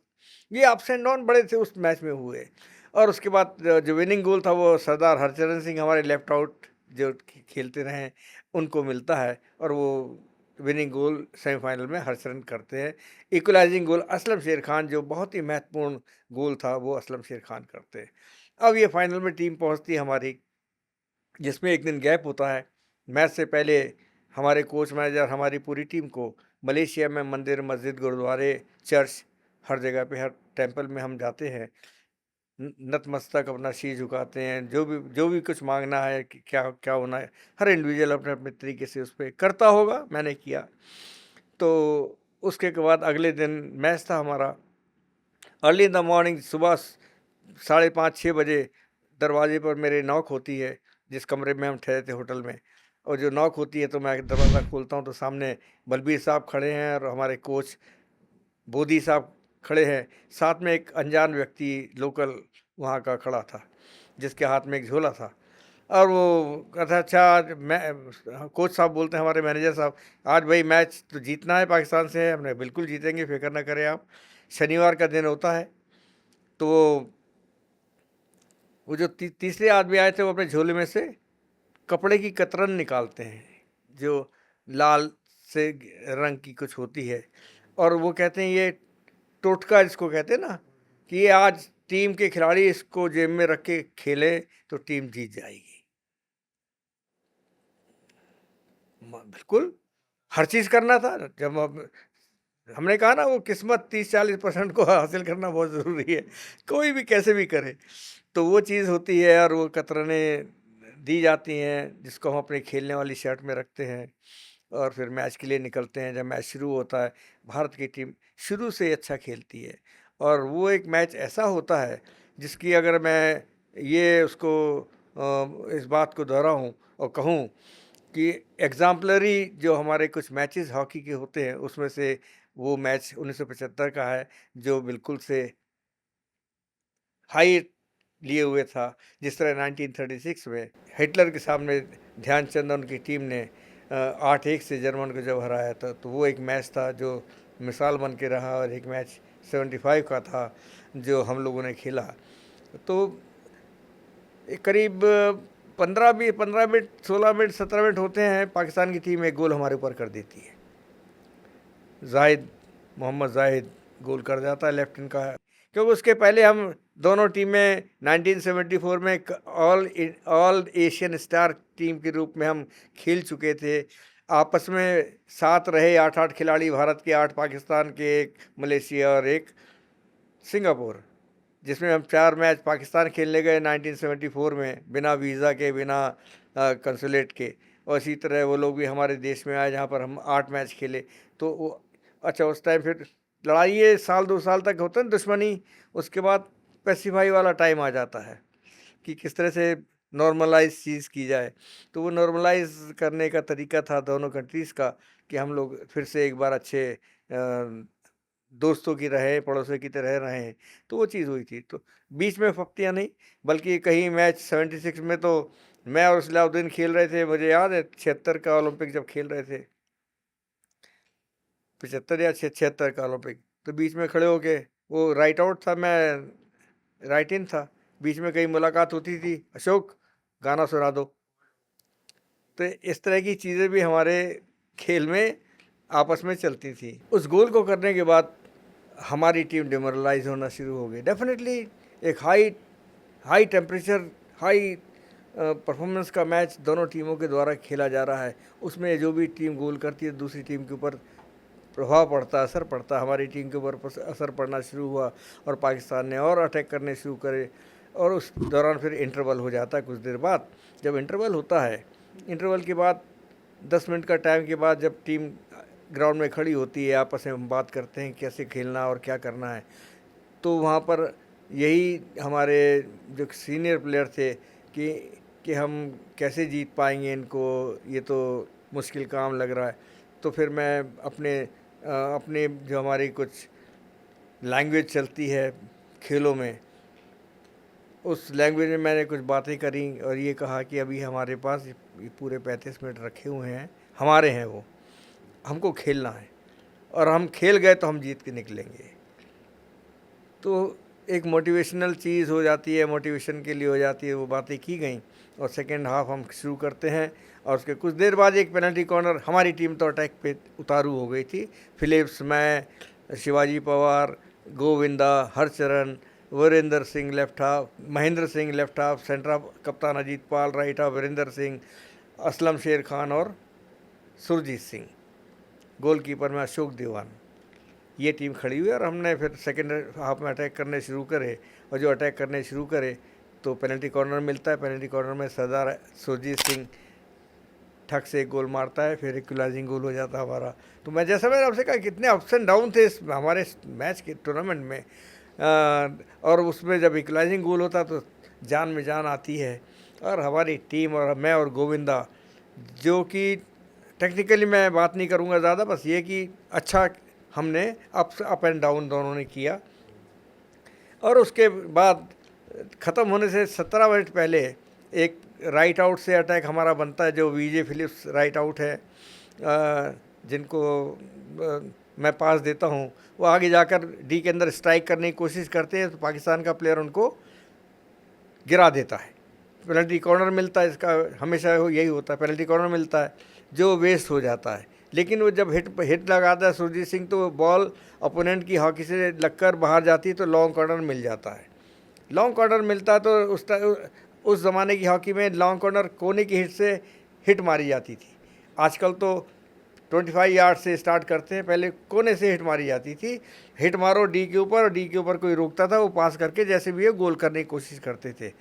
ये अप्स एंड डाउन बड़े थे उस मैच में हुए। और उसके बाद जो विनिंग गोल था वो सरदार हरचरण सिंह, हमारे लेफ्ट आउट जो खेलते रहे, उनको मिलता है और वो विनिंग गोल सेमीफाइनल में हरचरण करते हैं। इक्वलाइजिंग गोल असलम शेर खान, जो बहुत ही महत्वपूर्ण गोल था, वो असलम शेर खान करते हैं। अब ये फाइनल में टीम पहुंचती है हमारी, जिसमें एक दिन गैप होता है। मैच से पहले हमारे कोच मैनेजर हमारी पूरी टीम को मलेशिया में मंदिर, मस्जिद, गुरुद्वारे, चर्च, हर जगह पे, हर टेंपल में हम जाते हैं, नतमस्तक अपना शीश झुकाते हैं, जो भी कुछ मांगना है कि क्या क्या होना है, हर इंडिविजुअल अपने अपने तरीके से उस पर करता होगा, मैंने किया। तो उसके बाद अगले दिन मैच था हमारा। अर्ली इन द मॉर्निंग, सुबह 5:30-6 बजे दरवाजे पर मेरे नॉक होती है, जिस कमरे में हम ठहरे थे होटल में। और जो नॉक होती है तो मैं दरवाज़ा खोलता हूँ तो सामने बलबीर साहब खड़े हैं और हमारे कोच बोधी साहब खड़े हैं। साथ में एक अनजान व्यक्ति लोकल वहाँ का खड़ा था, जिसके हाथ में एक झोला था। और वो कहता, अच्छा आज मैं, कोच साहब बोलते हैं हमारे मैनेजर साहब, आज भाई मैच तो जीतना है पाकिस्तान से। हमने बिल्कुल जीतेंगे, फिक्र ना करें आप। शनिवार का दिन होता है। तो वो जो तीसरे आदमी आए थे, वो अपने झोले में से कपड़े की कतरन निकालते हैं, जो लाल से रंग की कुछ होती है, और वो कहते हैं ये टोटका जिसको कहते हैं ना, कि ये आज टीम के खिलाड़ी इसको जेब में रख के खेले तो टीम जीत जाएगी। बिल्कुल हर चीज़ करना था। जब हमने कहा ना, वो किस्मत 30-40% को हासिल करना बहुत ज़रूरी है, कोई भी कैसे भी करे। तो वो चीज़ होती है और वो कतरने दी जाती हैं, जिसको हम अपने खेलने वाली शर्ट में रखते हैं और फिर मैच के लिए निकलते हैं। जब मैच शुरू होता है, भारत की टीम शुरू से ही अच्छा खेलती है और वो एक मैच ऐसा होता है जिसकी अगर मैं ये उसको इस बात को दोहराऊं और कहूं कि एग्जाम्पलरी जो हमारे कुछ मैचेस हॉकी के होते हैं, उसमें से वो मैच 1975 का है, जो बिल्कुल से हाई लिए हुए था। जिस तरह 1936 में हिटलर के सामने ध्यानचंद और उनकी टीम ने 8-1 से जर्मन को जब हराया था, तो वो एक मैच था जो मिसाल बन के रहा। और एक मैच 75 का था जो हम लोगों ने खेला। तो करीब 15 मिनट, 16 मिनट, 17 मिनट होते हैं, पाकिस्तान की टीम एक गोल हमारे ऊपर कर देती है। मोहम्मद जाहिद गोल कर जाता है, लेफ्टिन का है। क्योंकि उसके पहले हम दोनों टीमें 1974 में ऑल एशियन स्टार टीम के रूप में हम खेल चुके थे। आपस में साथ रहे 8-8 खिलाड़ी, भारत के 8, पाकिस्तान के 1, मलेशिया और 1 सिंगापुर, जिसमें हम 4 मैच पाकिस्तान खेलने गए 1974 में, बिना वीज़ा के, बिना कंसुलेट के। और इसी तरह वो लोग भी हमारे देश में आए, जहाँ पर हम 8 मैच खेले। तो वो अच्छा, उस टाइम फिर लड़ाई ये 1-2 साल तक होता है दुश्मनी। उसके बाद पैसिफाई वाला टाइम आ जाता है कि किस तरह से नॉर्मलाइज चीज़ की जाए। तो वो नॉर्मलाइज करने का तरीका था दोनों कंट्रीज़ का, कि हम लोग फिर से एक बार अच्छे दोस्तों की रहे, पड़ोसियों की तरह रहें। तो वो चीज़ हुई थी। तो बीच में फप्तियाँ नहीं, बल्कि कहीं मैच 76 में तो मैं और सलाउद्दीन खेल रहे थे। मुझे याद है 76 का ओलंपिक जब खेल रहे थे, 75 या 76 का ओलंपिक, तो बीच में खड़े होके, वो राइट आउट था, मैं राइट इन था। बीच में कहीं मुलाकात होती थी, अशोक गाना सुना दो। तो इस तरह की चीज़ें भी हमारे खेल में आपस में चलती थी। उस गोल को करने के बाद हमारी टीम डिमोरलाइज होना शुरू हो गई। डेफिनेटली एक हाई टेम्परेचर, हाई परफॉर्मेंस का मैच दोनों टीमों के द्वारा खेला जा रहा है। उसमें जो भी टीम गोल करती है, दूसरी टीम के ऊपर प्रभाव पड़ता, असर पड़ता। हमारी टीम के ऊपर असर पड़ना शुरू हुआ और पाकिस्तान ने और अटैक करने शुरू करे। और उस दौरान फिर इंटरवल हो जाता है कुछ देर बाद। जब इंटरवल होता है, इंटरवल के बाद 10 मिनट का टाइम के बाद जब टीम ग्राउंड में खड़ी होती है, आपस में हम बात करते हैं कैसे खेलना और क्या करना है। तो वहाँ पर यही हमारे जो सीनियर प्लेयर थे कि हम कैसे जीत पाएंगे इनको, ये तो मुश्किल काम लग रहा है। तो फिर मैं अपने जो हमारी कुछ लैंग्वेज चलती है खेलों में, उस लैंग्वेज में मैंने कुछ बातें करी और ये कहा कि अभी हमारे पास ये पूरे 35 मिनट रखे हुए हैं, हमारे हैं वो, हमको खेलना है और हम खेल गए तो हम जीत के निकलेंगे। तो एक मोटिवेशनल चीज़ हो जाती है, मोटिवेशन के लिए हो जाती है, वो बातें की गई और सेकेंड हाफ हम शुरू करते हैं और उसके कुछ देर बाद एक पेनल्टी कॉर्नर, हमारी टीम तो अटैक पे उतारू हो गई थी। फिलिप्स, मैं, Shivaji Pawar, Govinda, Harcharan, Virendra Singh left half, Mahendra Singh left half, centre half कप्तान अजीत पाल, राइट हाफ वीरेंद्र सिंह, असलम शेर खान और सुरजीत सिंह, गोलकीपर में अशोक दीवान, ये टीम खड़ी हुई और हमने फिर सेकेंड हाफ में अटैक करने शुरू करे और जो अटैक करने शुरू करे तो पेनल्टी कॉर्नर मिलता है। पेनल्टी कॉर्नर में सरदार सुरजीत सिंह ठक से एक गोल मारता है, फिर इक्वलाइजिंग गोल हो जाता है हमारा। तो मैं जैसा मैंने आपसे कहा कितने अप्स एंड डाउन थे इस हमारे मैच के टूर्नामेंट में, और उसमें जब इक्वलाइजिंग गोल होता तो जान में जान आती है। और हमारी टीम और मैं और गोविंदा, जो कि टेक्निकली मैं बात नहीं करूँगा ज़्यादा, बस ये कि अच्छा हमने अप एंड डाउन दोनों ने किया। और उसके बाद ख़त्म होने से 17 मिनट पहले एक राइट आउट से अटैक हमारा बनता है, जो वीजे फिलिप्स राइट आउट है, जिनको मैं पास देता हूँ, वो आगे जाकर डी के अंदर स्ट्राइक करने की कोशिश करते हैं तो पाकिस्तान का प्लेयर उनको गिरा देता है। पेनल्टी कॉर्नर मिलता है, इसका हमेशा यही होता है, पेनल्टी कॉर्नर मिलता है जो वेस्ट हो जाता है। लेकिन वो जब हिट लगाता है सुरजीत सिंह तो बॉल अपोनेंट की हॉकी से लगकर बाहर जाती है तो लॉन्ग कॉर्नर मिल जाता है। लॉन्ग कॉर्नर मिलता है तो उस ज़माने की हॉकी में लॉन्ग कॉर्नर कोने की हिट से हिट मारी जाती थी। आजकल तो 25 यार्ड से स्टार्ट करते हैं, पहले कोने से हिट मारी जाती थी। हिट मारो डी के ऊपर और डी के ऊपर कोई रोकता था, वो पास करके जैसे भी है गोल करने की कोशिश करते थे।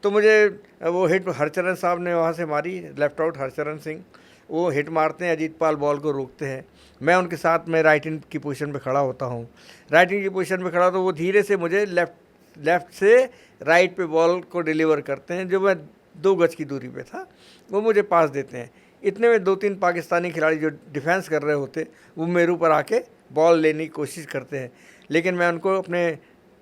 तो मुझे वो हिट हरचरण साहब ने वहाँ से मारी, लेफ्ट आउट हरचरण सिंह, वो हिट मारते हैं, अजीत पाल बॉल को रोकते हैं, मैं उनके साथ में राइट इन की पोजीशन पे खड़ा होता हूँ। राइट इन की पोजीशन पे खड़ा तो वो धीरे से मुझे लेफ़्ट से राइट पे बॉल को डिलीवर करते हैं, जो मैं 2 गज की दूरी पे था, वो मुझे पास देते हैं। इतने में 2-3 पाकिस्तानी खिलाड़ी जो डिफेंस कर रहे होते वो मेरे ऊपर आके बॉल लेने की कोशिश करते हैं, लेकिन मैं उनको अपने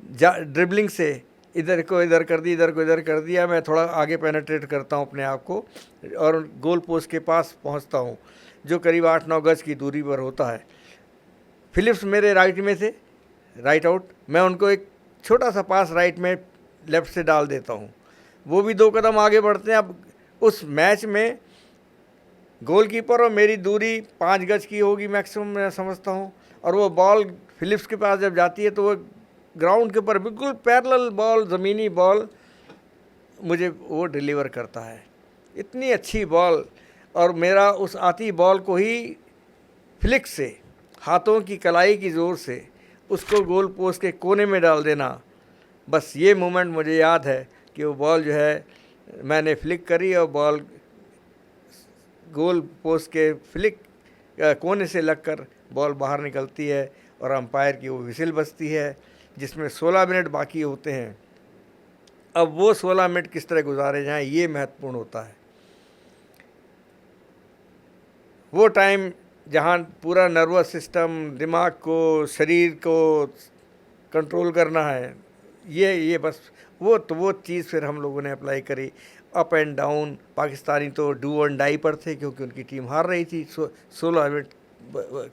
ड्रिबलिंग से इधर को इधर कर दी, इधर को इधर कर दिया, मैं थोड़ा आगे पेनिट्रेट करता हूँ अपने आप को और गोल पोस्ट के पास पहुँचता हूँ, जो करीब 8-9 गज की दूरी पर होता है। फिलिप्स मेरे राइट में थे, राइट आउट, मैं उनको एक छोटा सा पास राइट में लेफ़्ट से डाल देता हूँ, वो भी 2 कदम आगे बढ़ते हैं। अब उस मैच में गोलकीपर और मेरी दूरी 5 गज की होगी मैक्सिमम, मैं समझता हूँ, और वो बॉल फिलिप्स के पास जब जाती है तो वो ग्राउंड के ऊपर बिल्कुल पैरेलल बॉल, ज़मीनी बॉल मुझे वो डिलीवर करता है। इतनी अच्छी बॉल, और मेरा उस आती बॉल को ही फ्लिक से हाथों की कलाई की ज़ोर से उसको गोल पोस्ट के कोने में डाल देना, बस ये मोमेंट मुझे याद है कि वो बॉल जो है मैंने फ्लिक करी और बॉल गोल पोस्ट के फ्लिक कोने से लगकर बॉल बाहर निकलती है और अंपायर की वो विसिल बजती है, जिसमें 16 मिनट बाकी होते हैं। अब वो 16 मिनट किस तरह गुजारे जाएं, ये महत्वपूर्ण होता है। वो टाइम जहाँ पूरा नर्वस सिस्टम, दिमाग को, शरीर को कंट्रोल करना है, ये बस वो चीज़ फिर हम लोगों ने अप्लाई करी। अप एंड डाउन, पाकिस्तानी तो डू और डाई पर थे क्योंकि उनकी टीम हार रही थी, 16 मिनट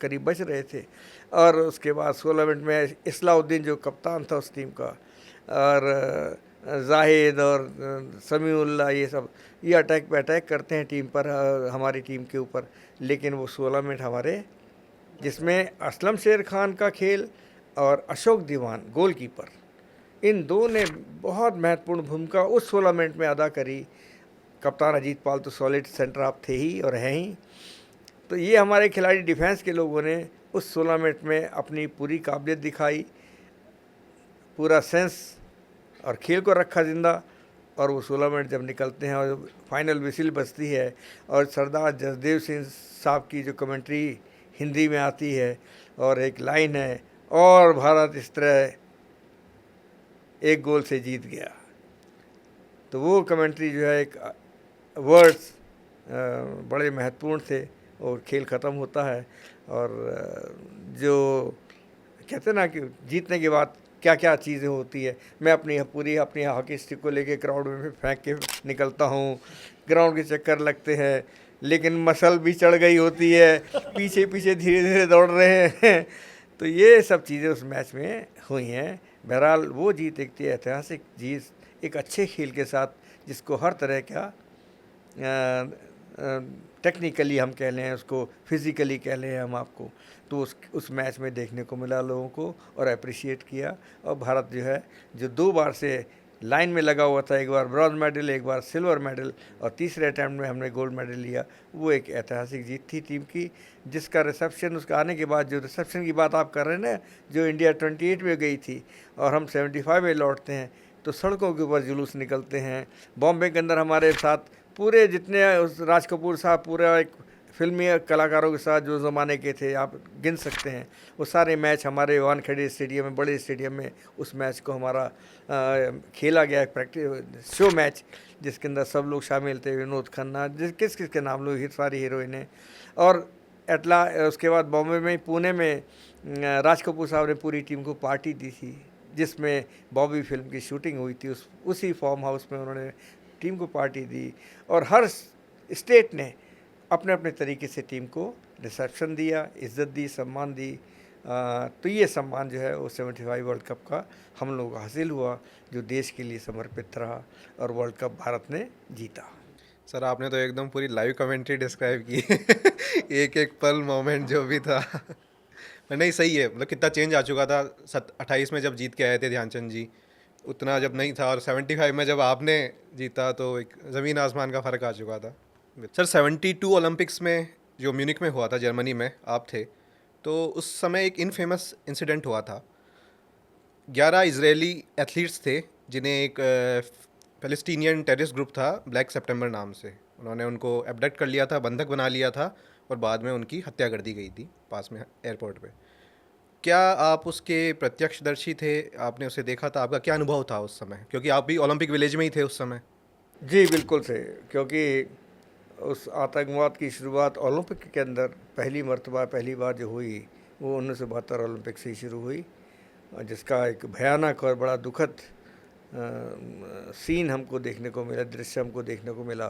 करीब बच रहे थे, और उसके बाद 16 मिनट में इस्लाउद्दीन जो कप्तान था उस टीम का, और जाहिद और समीउल्लाह, ये सब ये अटैक पे अटैक करते हैं टीम पर, हमारी टीम के ऊपर। लेकिन वो 16 मिनट हमारे, जिसमें असलम शेर खान का खेल और अशोक दीवान गोलकीपर, इन दो ने बहुत महत्वपूर्ण भूमिका उस 16 मिनट में अदा करी। कप्तान अजीत पाल तो सॉलिड सेंटर हाफ थे ही और हैं ही। तो ये हमारे खिलाड़ी डिफेंस के लोगों ने उस 16 मिनट में अपनी पूरी काबिलियत दिखाई, पूरा सेंस और खेल को रखा ज़िंदा। और वो 16 मिनट जब निकलते हैं और फाइनल विसिल बजती है और सरदार जसदेव सिंह साहब की जो कमेंट्री हिंदी में आती है और एक लाइन है, और भारत इस तरह 1 गोल से जीत गया, तो वो कमेंट्री जो है, एक वर्ड्स बड़े महत्वपूर्ण थे और खेल ख़त्म होता है। और जो कहते हैं ना कि जीतने के बाद क्या क्या चीज़ें होती है, मैं अपनी हॉकी स्टिक को लेके ग्राउंड में फेंक के निकलता हूँ, ग्राउंड के चक्कर लगते हैं, लेकिन मसल भी चढ़ गई होती है, पीछे पीछे धीरे धीरे दौड़ रहे हैं। तो ये सब चीज़ें उस मैच में हुई हैं। बहरहाल वो जीत एक थी ऐतिहासिक जीत, एक अच्छे खेल के साथ, जिसको हर तरह का टेक्निकली हम कह लें, उसको फिज़िकली कह लें हम आपको, तो उस मैच में देखने को मिला लोगों को और अप्रिशिएट किया। और भारत जो है, जो 2 बार से लाइन में लगा हुआ था, एक बार ब्रॉन्ज मेडल, एक बार सिल्वर मेडल, और तीसरे अटैम्प्ट में हमने गोल्ड मेडल लिया, वो एक ऐतिहासिक जीत थी टीम की, जिसका रिसेप्शन, उसका आने के बाद जो रिसेप्शन की बात आप कर रहे हैं ना, जो इंडिया 28 में गई थी और हम 75 में लौटते हैं, तो सड़कों के ऊपर जुलूस निकलते हैं। बॉम्बे के अंदर हमारे साथ पूरे जितने उस राज कपूर साहब, पूरा एक फिल्मी कलाकारों के साथ जो ज़माने के थे, आप गिन सकते हैं, वो सारे मैच हमारे वानखेड़े स्टेडियम में, बड़े स्टेडियम में उस मैच को हमारा खेला गया, प्रैक्टिस शो मैच, जिसके अंदर सब लोग शामिल थे, विनोद खन्ना, किस किस के नाम लोग, सारी हीरोइनें। और उसके बाद बॉम्बे में, पुणे में राज कपूर साहब ने पूरी टीम को पार्टी दी थी, जिसमें बॉबी फिल्म की शूटिंग हुई थी। उसी फार्म हाउस में उन्होंने टीम को पार्टी दी, और हर स्टेट ने अपने अपने तरीके से टीम को रिसेप्शन दिया, इज़्ज़त दी, सम्मान दी। तो ये सम्मान जो है वो 75 वर्ल्ड कप का हम लोगों को हासिल हुआ, जो देश के लिए समर्पित रहा, और वर्ल्ड कप भारत ने जीता। सर आपने तो एकदम पूरी लाइव कमेंट्री डिस्क्राइब की एक एक पल मोमेंट जो भी था नहीं सही है, मतलब कितना चेंज आ चुका था। 28 में जब जीत के आए थे ध्यानचंद जी, उतना जब नहीं था, और 75 में जब आपने जीता तो एक ज़मीन आसमान का फ़र्क आ चुका था। सर 72 ओलंपिक्स में जो म्यूनिक में हुआ था, जर्मनी में आप थे, तो उस समय एक इनफेमस इंसिडेंट हुआ था। 11 इजरायली एथलीट्स थे, जिन्हें एक फ़लस्तीनियन टेररिस्ट ग्रुप था ब्लैक सितंबर नाम से, उन्होंने उनको एब्डक्ट कर लिया था, बंधक बना लिया था, और बाद में उनकी हत्या कर दी गई थी पास में एयरपोर्ट पे। क्या आप उसके प्रत्यक्षदर्शी थे? आपने उसे देखा था? आपका क्या अनुभव था उस समय, क्योंकि आप भी ओलंपिक विलेज में ही थे उस समय? जी बिल्कुल से, क्योंकि उस आतंकवाद की शुरुआत ओलंपिक के अंदर पहली बार जो हुई, वो 1972 ओलंपिक से ही शुरू हुई, और जिसका एक भयानक और बड़ा दुखद सीन हमको देखने को मिला, दृश्य हमको देखने को मिला।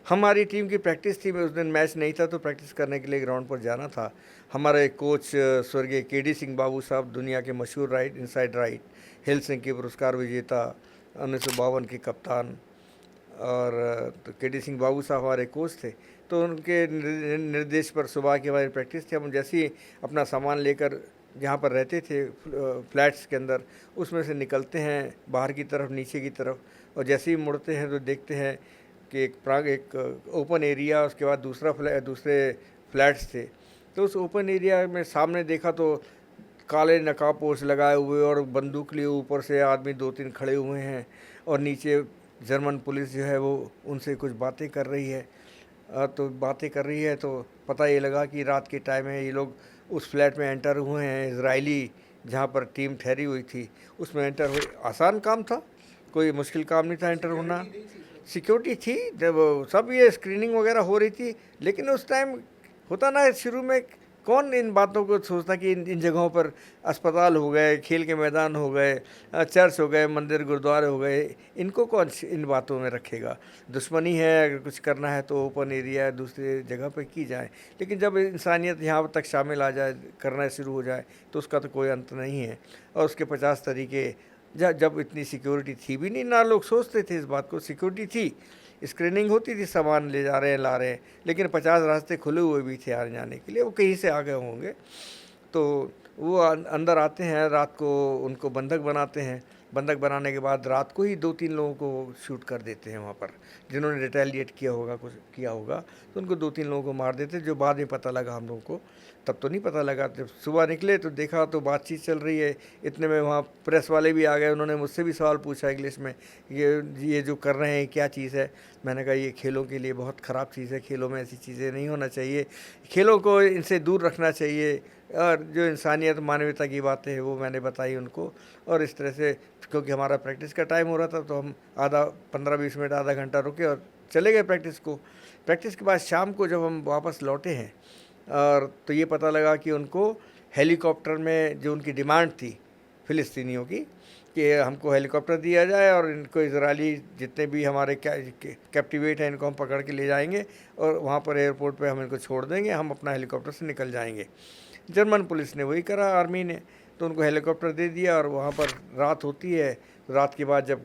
हमारी टीम की प्रैक्टिस थी, उस दिन मैच नहीं था, तो प्रैक्टिस करने के लिए ग्राउंड पर जाना था। हमारा एक कोच स्वर्गीय केडी सिंह बाबू साहब, दुनिया के मशहूर राइट, इनसाइड राइट, हेलसिंकी पुरस्कार विजेता, 1952 के कप्तान, और तो केडी सिंह बाबू साहब हमारे कोच थे। तो उनके निर्देश पर सुबह की हमारी प्रैक्टिस थी। हम जैसे ही अपना सामान लेकर जहाँ पर रहते थे फ्लैट्स के अंदर, उसमें से निकलते हैं बाहर की तरफ, नीचे की तरफ, और जैसे ही मुड़ते हैं तो देखते हैं कि एक ओपन एरिया, उसके बाद दूसरे फ्लैट्स थे। तो उस ओपन एरिया में सामने देखा तो काले नकाबपोश लगाए हुए और बंदूक लिए ऊपर से आदमी 2-3 खड़े हुए हैं, और नीचे जर्मन पुलिस जो है वो उनसे कुछ बातें कर रही है। तो पता ये लगा कि रात के टाइम है, ये लोग उस फ्लैट में एंटर हुए हैं, इजरायली, जहाँ पर टीम ठहरी हुई थी उसमें एंटर हुए। आसान काम था, कोई मुश्किल काम नहीं था एंटर होना। सिक्योरिटी थी, जब सब ये स्क्रीनिंग वगैरह हो रही थी, लेकिन उस टाइम होता ना, शुरू में कौन इन बातों को सोचता कि इन जगहों पर अस्पताल हो गए, खेल के मैदान हो गए, चर्च हो गए, मंदिर गुरुद्वारे हो गए, इनको कौन इन बातों में रखेगा। दुश्मनी है, अगर कुछ करना है तो ओपन एरिया दूसरे जगह पर की जाए, लेकिन जब इंसानियत यहाँ तक शामिल आ जाए, करना शुरू हो जाए, तो उसका तो कोई अंत नहीं है। और उसके 50 तरीके, जब इतनी सिक्योरिटी थी भी नहीं ना, लोग सोचते थे इस बात को, सिक्योरिटी थी, स्क्रीनिंग होती थी, सामान ले जा रहे हैं, ला रहे हैं, लेकिन 50 रास्ते खुले हुए भी थे आने जाने के लिए, वो कहीं से आ गए होंगे। तो वो अंदर आते हैं, रात को उनको बंधक बनाते हैं। बंधक बनाने के बाद रात को ही 2-3 लोगों को शूट कर देते हैं वहाँ पर, जिन्होंने रिटेलिएट किया होगा, कुछ किया होगा, तो उनको 2-3 लोगों को मार देते, जो बाद में पता लगा हम लोगों को। तब तो नहीं पता लगा, जब सुबह निकले तो देखा तो बातचीत चल रही है। इतने में वहाँ प्रेस वाले भी आ गए, उन्होंने मुझसे भी सवाल पूछा इंग्लिश में, ये जो कर रहे हैं क्या चीज़ है। मैंने कहा ये खेलों के लिए बहुत ख़राब चीज़ है, खेलों में ऐसी चीज़ें नहीं होना चाहिए, खेलों को इनसे दूर रखना चाहिए, और जो इंसानियत मानवता की बातें हैं वो मैंने बताई उनको। और इस तरह से, क्योंकि हमारा प्रैक्टिस का टाइम हो रहा था, तो हम 15-20 मिनट, आधा घंटा रुके और चले गए प्रैक्टिस को। प्रैक्टिस के बाद शाम को जब हम वापस लौटे हैं और तो ये पता लगा कि उनको हेलीकॉप्टर में जो उनकी डिमांड थी फ़िलिस्तीनियों की कि हमको हेलीकॉप्टर दिया जाए और इनको इजरायली जितने भी हमारे कैप्टिवेट हैं इनको हम पकड़ के ले जाएंगे और वहाँ पर एयरपोर्ट पे हम इनको छोड़ देंगे, हम अपना हेलीकॉप्टर से निकल जाएंगे। जर्मन पुलिस ने वही करा, आर्मी ने, तो उनको हेलीकॉप्टर दे दिया और वहाँ पर रात होती है। रात के बाद जब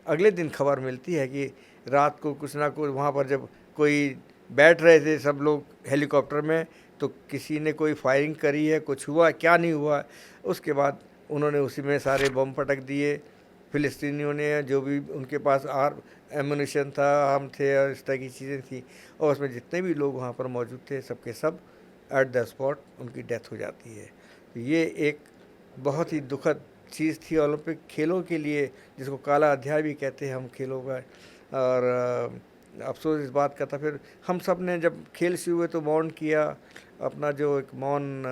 अगले दिन खबर मिलती है कि रात को कुछ ना कुछ वहाँ पर जब कोई बैठ रहे थे सब लोग हेलीकॉप्टर में, तो किसी ने कोई फायरिंग करी है, कुछ हुआ क्या नहीं हुआ। उसके बाद उन्होंने उसी में सारे बम पटक दिए फ़िलिस्तीनियों ने, जो भी उनके पास एमुनिशन था, आर्म थे और इस तरह की चीज़ें थी, और उसमें जितने भी लोग वहाँ पर मौजूद थे सबके सब एट द स्पॉट उनकी डेथ हो जाती है। तो ये एक बहुत ही दुखद चीज़ थी ओलंपिक खेलों के लिए, जिसको काला अध्याय भी कहते हैं हम खेलों का। और अफसोस इस बात का था। फिर हम सब ने जब खेल शुरू हुए तो मौन किया, अपना जो एक मौन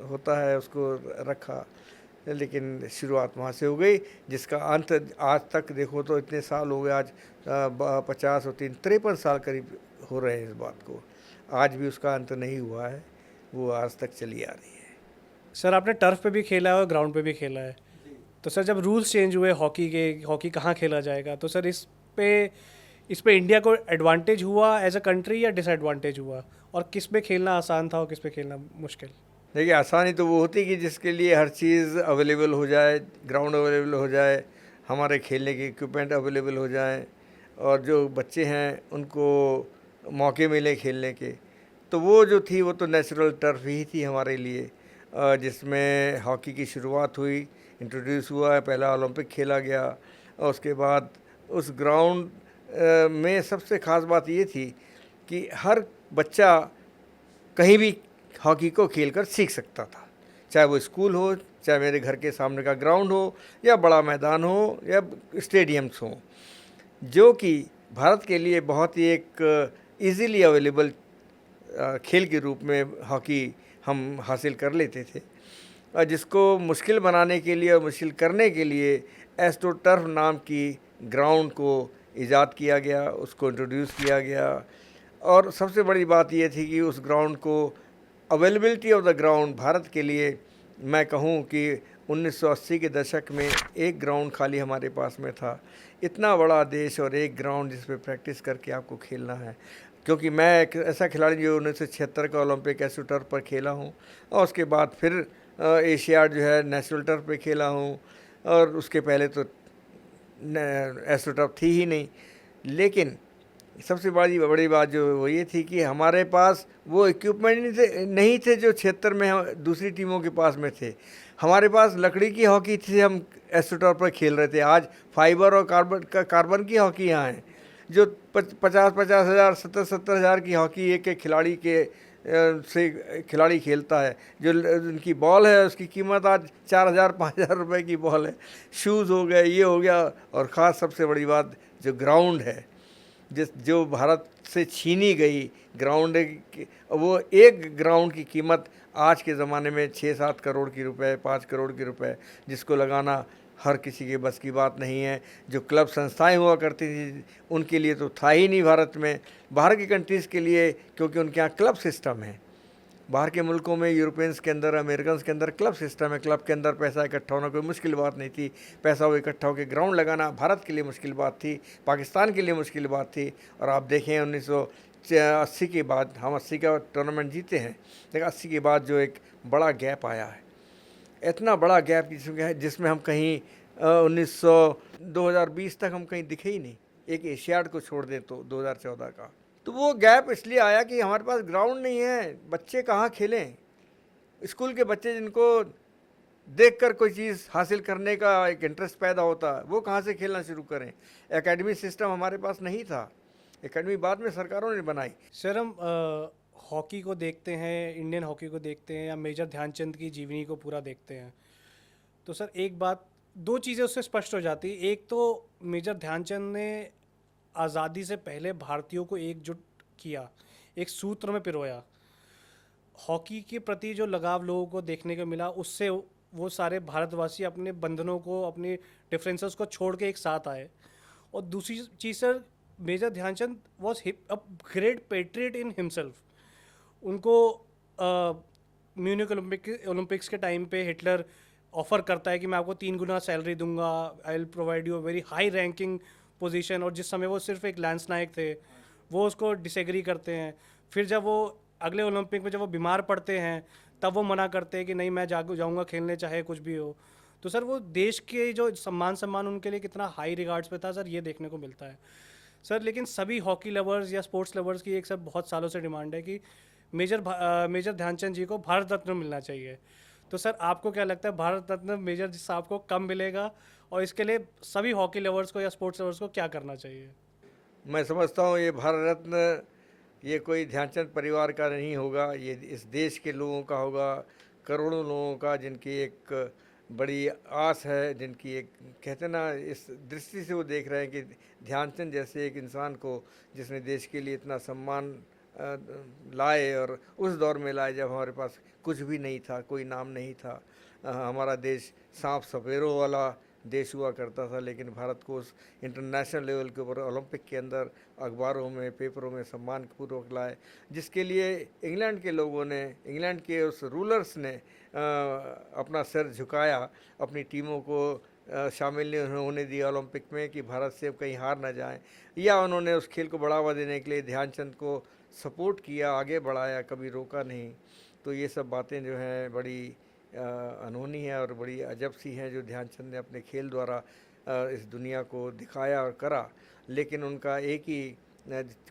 होता है उसको रखा, लेकिन शुरुआत वहाँ से हो गई जिसका अंत आज तक देखो तो इतने साल हो गए, आज 50 और 53 साल करीब हो रहे हैं इस बात को, आज भी उसका अंत नहीं हुआ है, वो आज तक चली आ रही है। सर आपने टर्फ पे भी खेला है और ग्राउंड पे भी खेला है, तो सर जब रूल्स चेंज हुए हॉकी के, हॉकी कहाँ खेला जाएगा, तो सर इस पे इंडिया को एडवांटेज हुआ एज अ कंट्री या डिसएडवांटेज हुआ, और किस पे खेलना आसान था और किस पे खेलना मुश्किल? देखिए, आसानी तो वो होती कि जिसके लिए हर चीज़ अवेलेबल हो जाए, ग्राउंड अवेलेबल हो जाए, हमारे खेलने के इक्विपमेंट अवेलेबल हो जाए और जो बच्चे हैं उनको मौके मिले खेलने के। तो वो जो थी वो तो नेचुरल टर्फ ही थी हमारे लिए, जिसमें हॉकी की शुरुआत हुई, इंट्रोड्यूस हुआ, पहला ओलंपिक खेला गया। और उसके बाद उस ग्राउंड में सबसे ख़ास बात ये थी कि हर बच्चा कहीं भी हॉकी को खेलकर सीख सकता था, चाहे वो स्कूल हो, चाहे मेरे घर के सामने का ग्राउंड हो, या बड़ा मैदान हो, या स्टेडियम्स हों, जो कि भारत के लिए बहुत ही एक इजीली अवेलेबल खेल के रूप में हॉकी हम हासिल कर लेते थे। और जिसको मुश्किल बनाने के लिए और मुश्किल करने के लिए एस्ट्रो टर्फ नाम की ग्राउंड को ईजाद किया गया, उसको इंट्रोड्यूस किया गया। और सबसे बड़ी बात ये थी कि उस ग्राउंड को availability of the ground Bharat के लिए, मैं कहूँ कि 1980 के दशक में एक ग्राउंड खाली हमारे पास में था। इतना बड़ा देश और एक ग्राउंड जिस पे प्रैक्टिस करके आपको खेलना है, क्योंकि मैं एक ऐसा खिलाड़ी जो 1976 का ओलंपिक एस्ट्रो टर्फ पर खेला हूँ, और उसके बाद फिर एशियाड जो है नेचुरल टर्फ पे खेला हूँ, और उसके पहले तो एस्ट्रो टर्फ थी ही नहीं। लेकिन सबसे बड़ी बात जो वो ये थी कि हमारे पास वो इक्विपमेंट नहीं थे जो क्षेत्र में दूसरी टीमों के पास में थे। हमारे पास लकड़ी की हॉकी थी, हम एस्ट्रो टर्फ पर खेल रहे थे। आज फाइबर और कार्बन की हॉकी यहाँ है, जो 50-50 हज़ार 70-70 हज़ार की हॉकी एक खिलाड़ी के से खिलाड़ी खेलता है। जो उनकी बॉल है उसकी कीमत आज 4,000-5,000 रुपये की बॉल है। शूज़ हो गए, ये हो गया, और ख़ास सबसे बड़ी बात जो ग्राउंड है, जो भारत से छीनी गई ग्राउंड, वो एक ग्राउंड की कीमत आज के ज़माने में 6-7 करोड़ की रुपए, 5 करोड़ के रुपए, जिसको लगाना हर किसी के बस की बात नहीं है। जो क्लब संस्थाएं हुआ करती थी उनके लिए तो था ही नहीं भारत में। बाहर की कंट्रीज़ के लिए, क्योंकि उनके यहाँ क्लब सिस्टम है, बाहर के मुल्कों में, यूरोपियंस के अंदर, अमेरिकन के अंदर क्लब सिस्टम है। क्लब के अंदर पैसा इकट्ठा होना कोई मुश्किल बात नहीं थी। पैसा वो इकट्ठा होकर ग्राउंड लगाना भारत के लिए मुश्किल बात थी, पाकिस्तान के लिए मुश्किल बात थी। और आप देखें 1980 के बाद, हम 80 का टूर्नामेंट जीते हैं, लेकिन 80 के बाद जो एक बड़ा गैप आया है, इतना बड़ा गैप जिसमें हम कहीं 2020 तक हम कहीं दिखे ही नहीं, एक एशियाड को छोड़ दें तो 2014 का। तो वो गैप इसलिए आया कि हमारे पास ग्राउंड नहीं है, बच्चे कहाँ खेलें। स्कूल के बच्चे जिनको देखकर कोई चीज़ हासिल करने का एक इंटरेस्ट पैदा होता है, वो कहाँ से खेलना शुरू करें। एकेडमी सिस्टम हमारे पास नहीं था, एकेडमी बाद में सरकारों ने बनाई। सर हम हॉकी को देखते हैं, इंडियन हॉकी को देखते हैं, या मेजर ध्यानचंद की जीवनी को पूरा देखते हैं, तो सर एक बात, दो चीज़ें उससे स्पष्ट हो जाती। एक तो मेजर ध्यानचंद ने आज़ादी से पहले भारतीयों को एकजुट किया, एक सूत्र में पिरोया। हॉकी के प्रति जो लगाव लोगों को देखने को मिला, उससे वो सारे भारतवासी अपने बंधनों को, अपने डिफरेंसेस को छोड़ के एक साथ आए और दूसरी चीज़ sir, major Dhyanchand was a great patriot in himself. उनको म्यूनिक ओलंपिक्स के टाइम पे हिटलर ऑफर करता है कि मैं आपको 3 गुना सैलरी दूंगा, I will provide you a very high ranking position, और जिस समय वो सिर्फ एक लैंस नायक थे वो उसको डिसएग्री करते हैं। फिर जब वो अगले ओलंपिक में जब वो बीमार पड़ते हैं तब वो मना करते हैं कि नहीं, मैं जाऊंगा खेलने चाहे कुछ भी हो। तो सर वो देश के जो सम्मान उनके लिए कितना हाई रिगार्ड्स पे था सर, ये देखने को मिलता है सर। लेकिन सभी हॉकी लवर्स या स्पोर्ट्स लवर्स की एक सब बहुत सालों से डिमांड है कि मेजर ध्यानचंद जी को भारत रत्न मिलना चाहिए। तो सर आपको क्या लगता है भारत रत्न मेजर साहब को कब मिलेगा, और इसके लिए सभी हॉकी लवर्स को या स्पोर्ट्स लवर्स को क्या करना चाहिए? मैं समझता हूँ ये भारत रत्न ये कोई ध्यानचंद परिवार का नहीं होगा, ये इस देश के लोगों का होगा, करोड़ों लोगों का, जिनकी एक बड़ी आस है, जिनकी एक कहते ना, इस दृष्टि से वो देख रहे हैं कि ध्यानचंद जैसे एक इंसान को जिसने देश के लिए इतना सम्मान लाए, और उस दौर में लाए जब हमारे पास कुछ भी नहीं था, कोई नाम नहीं था। हमारा देश सांप सपेरों वाला देश हुआ करता था, लेकिन भारत को उस इंटरनेशनल लेवल के ऊपर ओलंपिक के अंदर अखबारों में, पेपरों में सम्मानपूर्वक लाए, जिसके लिए इंग्लैंड के लोगों ने, इंग्लैंड के उस रूलर्स ने अपना सिर झुकाया, अपनी टीमों को शामिल नहीं होने दिया ओलंपिक में कि भारत से अब कहीं हार ना जाएं, या उन्होंने उस खेल को बढ़ावा देने के लिए ध्यानचंद को सपोर्ट किया, आगे बढ़ाया, कभी रोका नहीं। तो ये सब बातें जो हैं बड़ी अनहोनी है और बड़ी अजब सी हैं, जो ध्यानचंद ने अपने खेल द्वारा इस दुनिया को दिखाया और करा। लेकिन उनका एक ही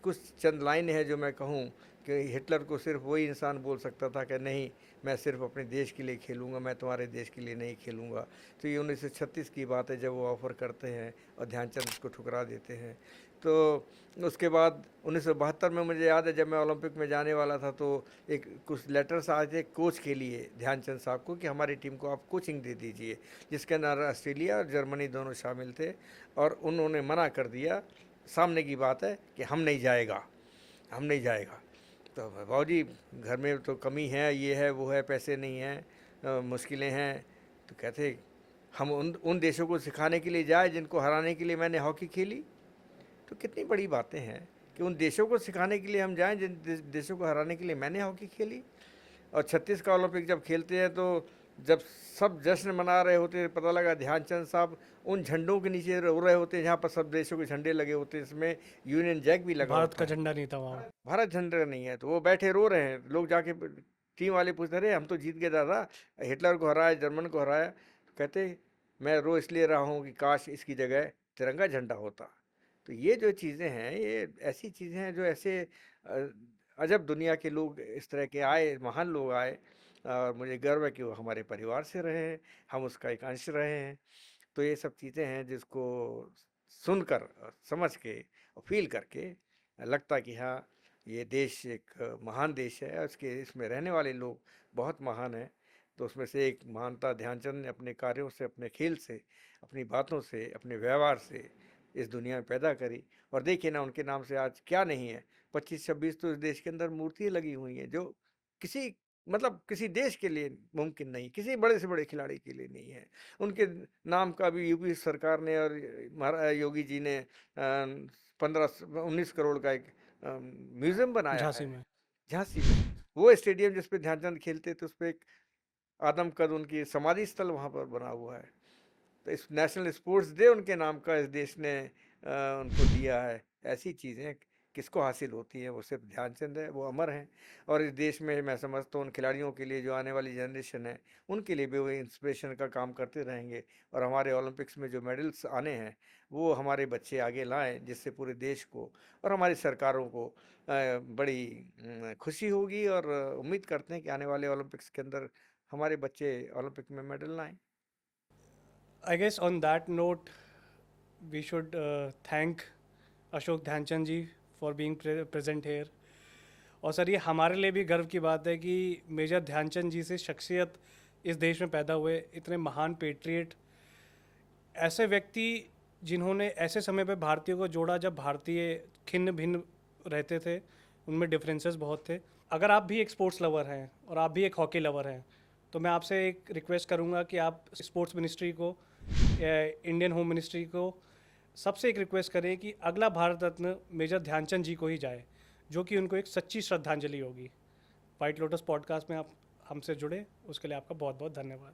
कुछ चंद लाइन है जो मैं कहूँ कि हिटलर को सिर्फ वही इंसान बोल सकता था कि नहीं, मैं सिर्फ अपने देश के लिए खेलूँगा, मैं तुम्हारे देश के लिए नहीं खेलूँगा। तो ये 1936 की बात है जब वो ऑफ़र करते हैं और ध्यानचंद उसको ठुकरा देते हैं। तो उसके बाद 1972 में मुझे याद है जब मैं ओलंपिक में जाने वाला था, तो एक कुछ लेटर्स आए थे कोच के लिए ध्यानचंद साहब को कि हमारी टीम को आप कोचिंग दे दीजिए, जिसके अंदर ऑस्ट्रेलिया और जर्मनी दोनों शामिल थे, और उन्होंने मना कर दिया। सामने की बात है कि हम नहीं जाएगा। तो बाबूजी घर में तो कमी है, ये है वो है, पैसे नहीं हैं, मुश्किलें हैं। तो कहते हम उन देशों को सिखाने के लिए जाए जिनको हराने के लिए मैंने हॉकी खेली। तो कितनी बड़ी बातें हैं कि उन देशों को सिखाने के लिए हम जाएं जिन देशों को हराने के लिए मैंने हॉकी खेली। और 36 का ओलंपिक जब खेलते हैं तो जब सब जश्न मना रहे होते हैं, पता लगा ध्यानचंद साहब उन झंडों के नीचे रो रहे होते हैं जहाँ पर सब देशों के झंडे लगे होते हैं, इसमें यूनियन जैक भी लगा भारत होता का है। झंडा नहीं था वहाँ। भारत झंडा नहीं है, तो वो बैठे रो रहे हैं। लोग जाके टीम वाले पूछते रहे, हम तो जीत गए दादा, हिटलर को हराया, जर्मन को हराया। कहते मैं रो इसलिए रहा हूँ कि काश इसकी जगह तिरंगा झंडा होता। तो ये जो चीज़ें हैं, ये ऐसी चीज़ें हैं जो ऐसे अजब दुनिया के लोग इस तरह के आए, महान लोग आए, और मुझे गर्व है कि वो हमारे परिवार से रहे हैं, हम उसका एक अंश रहे हैं। तो ये सब चीज़ें हैं जिसको सुनकर, समझ के और फील करके लगता कि हाँ, ये देश एक महान देश है, और इसमें रहने वाले लोग बहुत महान हैं। तो उसमें से एक महानता ध्यानचंद ने अपने कार्यों से, अपने खेल से, अपनी बातों से, अपने व्यवहार से इस दुनिया में पैदा करी। और देखिए ना, उनके नाम से आज क्या नहीं है, 25-26 तो इस देश के अंदर मूर्तियाँ लगी हुई हैं, जो किसी किसी देश के लिए मुमकिन नहीं, किसी बड़े से बड़े खिलाड़ी के लिए नहीं है। उनके नाम का भी यूपी सरकार ने और योगी जी ने 15-19 करोड़ का एक म्यूजियम बनाया झांसी है में। झांसी में। वो स्टेडियम जिस पे ध्यानचंद खेलते थे, उस पे एक आदम कद उनकी समाधि स्थल वहाँ पर बना हुआ है। तो इस नेशनल स्पोर्ट्स डे उनके नाम का इस देश ने उनको दिया है। ऐसी चीज़ें किसको हासिल होती हैं, वो सिर्फ ध्यानचंद है, वो अमर हैं। और इस देश में मैं समझता हूँ उन खिलाड़ियों के लिए, जो आने वाली जनरेशन है, उनके लिए भी वो इंस्पिरेशन का काम करते रहेंगे। और हमारे ओलंपिक्स में जो मेडल्स आने हैं, वो हमारे बच्चे आगे लाएं, जिससे पूरे देश को और हमारी सरकारों को बड़ी खुशी होगी। और उम्मीद करते हैं कि आने वाले ओलंपिक्स के अंदर हमारे बच्चे ओलंपिक में मेडल लाएं। I guess on that note, we should thank Ashok Dhyanchand ji for being present here. और सर ये हमारे लिए भी गर्व की बात है कि मेजर ध्यानचंद जी से शख्सियत इस देश में पैदा हुए, इतने महान पेट्रियट, ऐसे व्यक्ति जिन्होंने ऐसे समय पे भारतीयों को जोड़ा जब भारतीय खिन्न भिन्न रहते थे, उनमें डिफरेंसेस बहुत थे। अगर आप भी एक स्पोर्ट्स लवर हैं और आप भी एक हॉकी लवर हैं, तो मैं आपसे एक रिक्वेस्ट करूंगा कि आप स्पोर्ट्स मिनिस्ट्री को, इंडियन होम मिनिस्ट्री को सबसे एक रिक्वेस्ट करें कि अगला भारत रत्न मेजर ध्यानचंद जी को ही जाए, जो कि उनको एक सच्ची श्रद्धांजलि होगी। वाइट लोटस पॉडकास्ट में आप हमसे जुड़े, उसके लिए आपका बहुत बहुत धन्यवाद।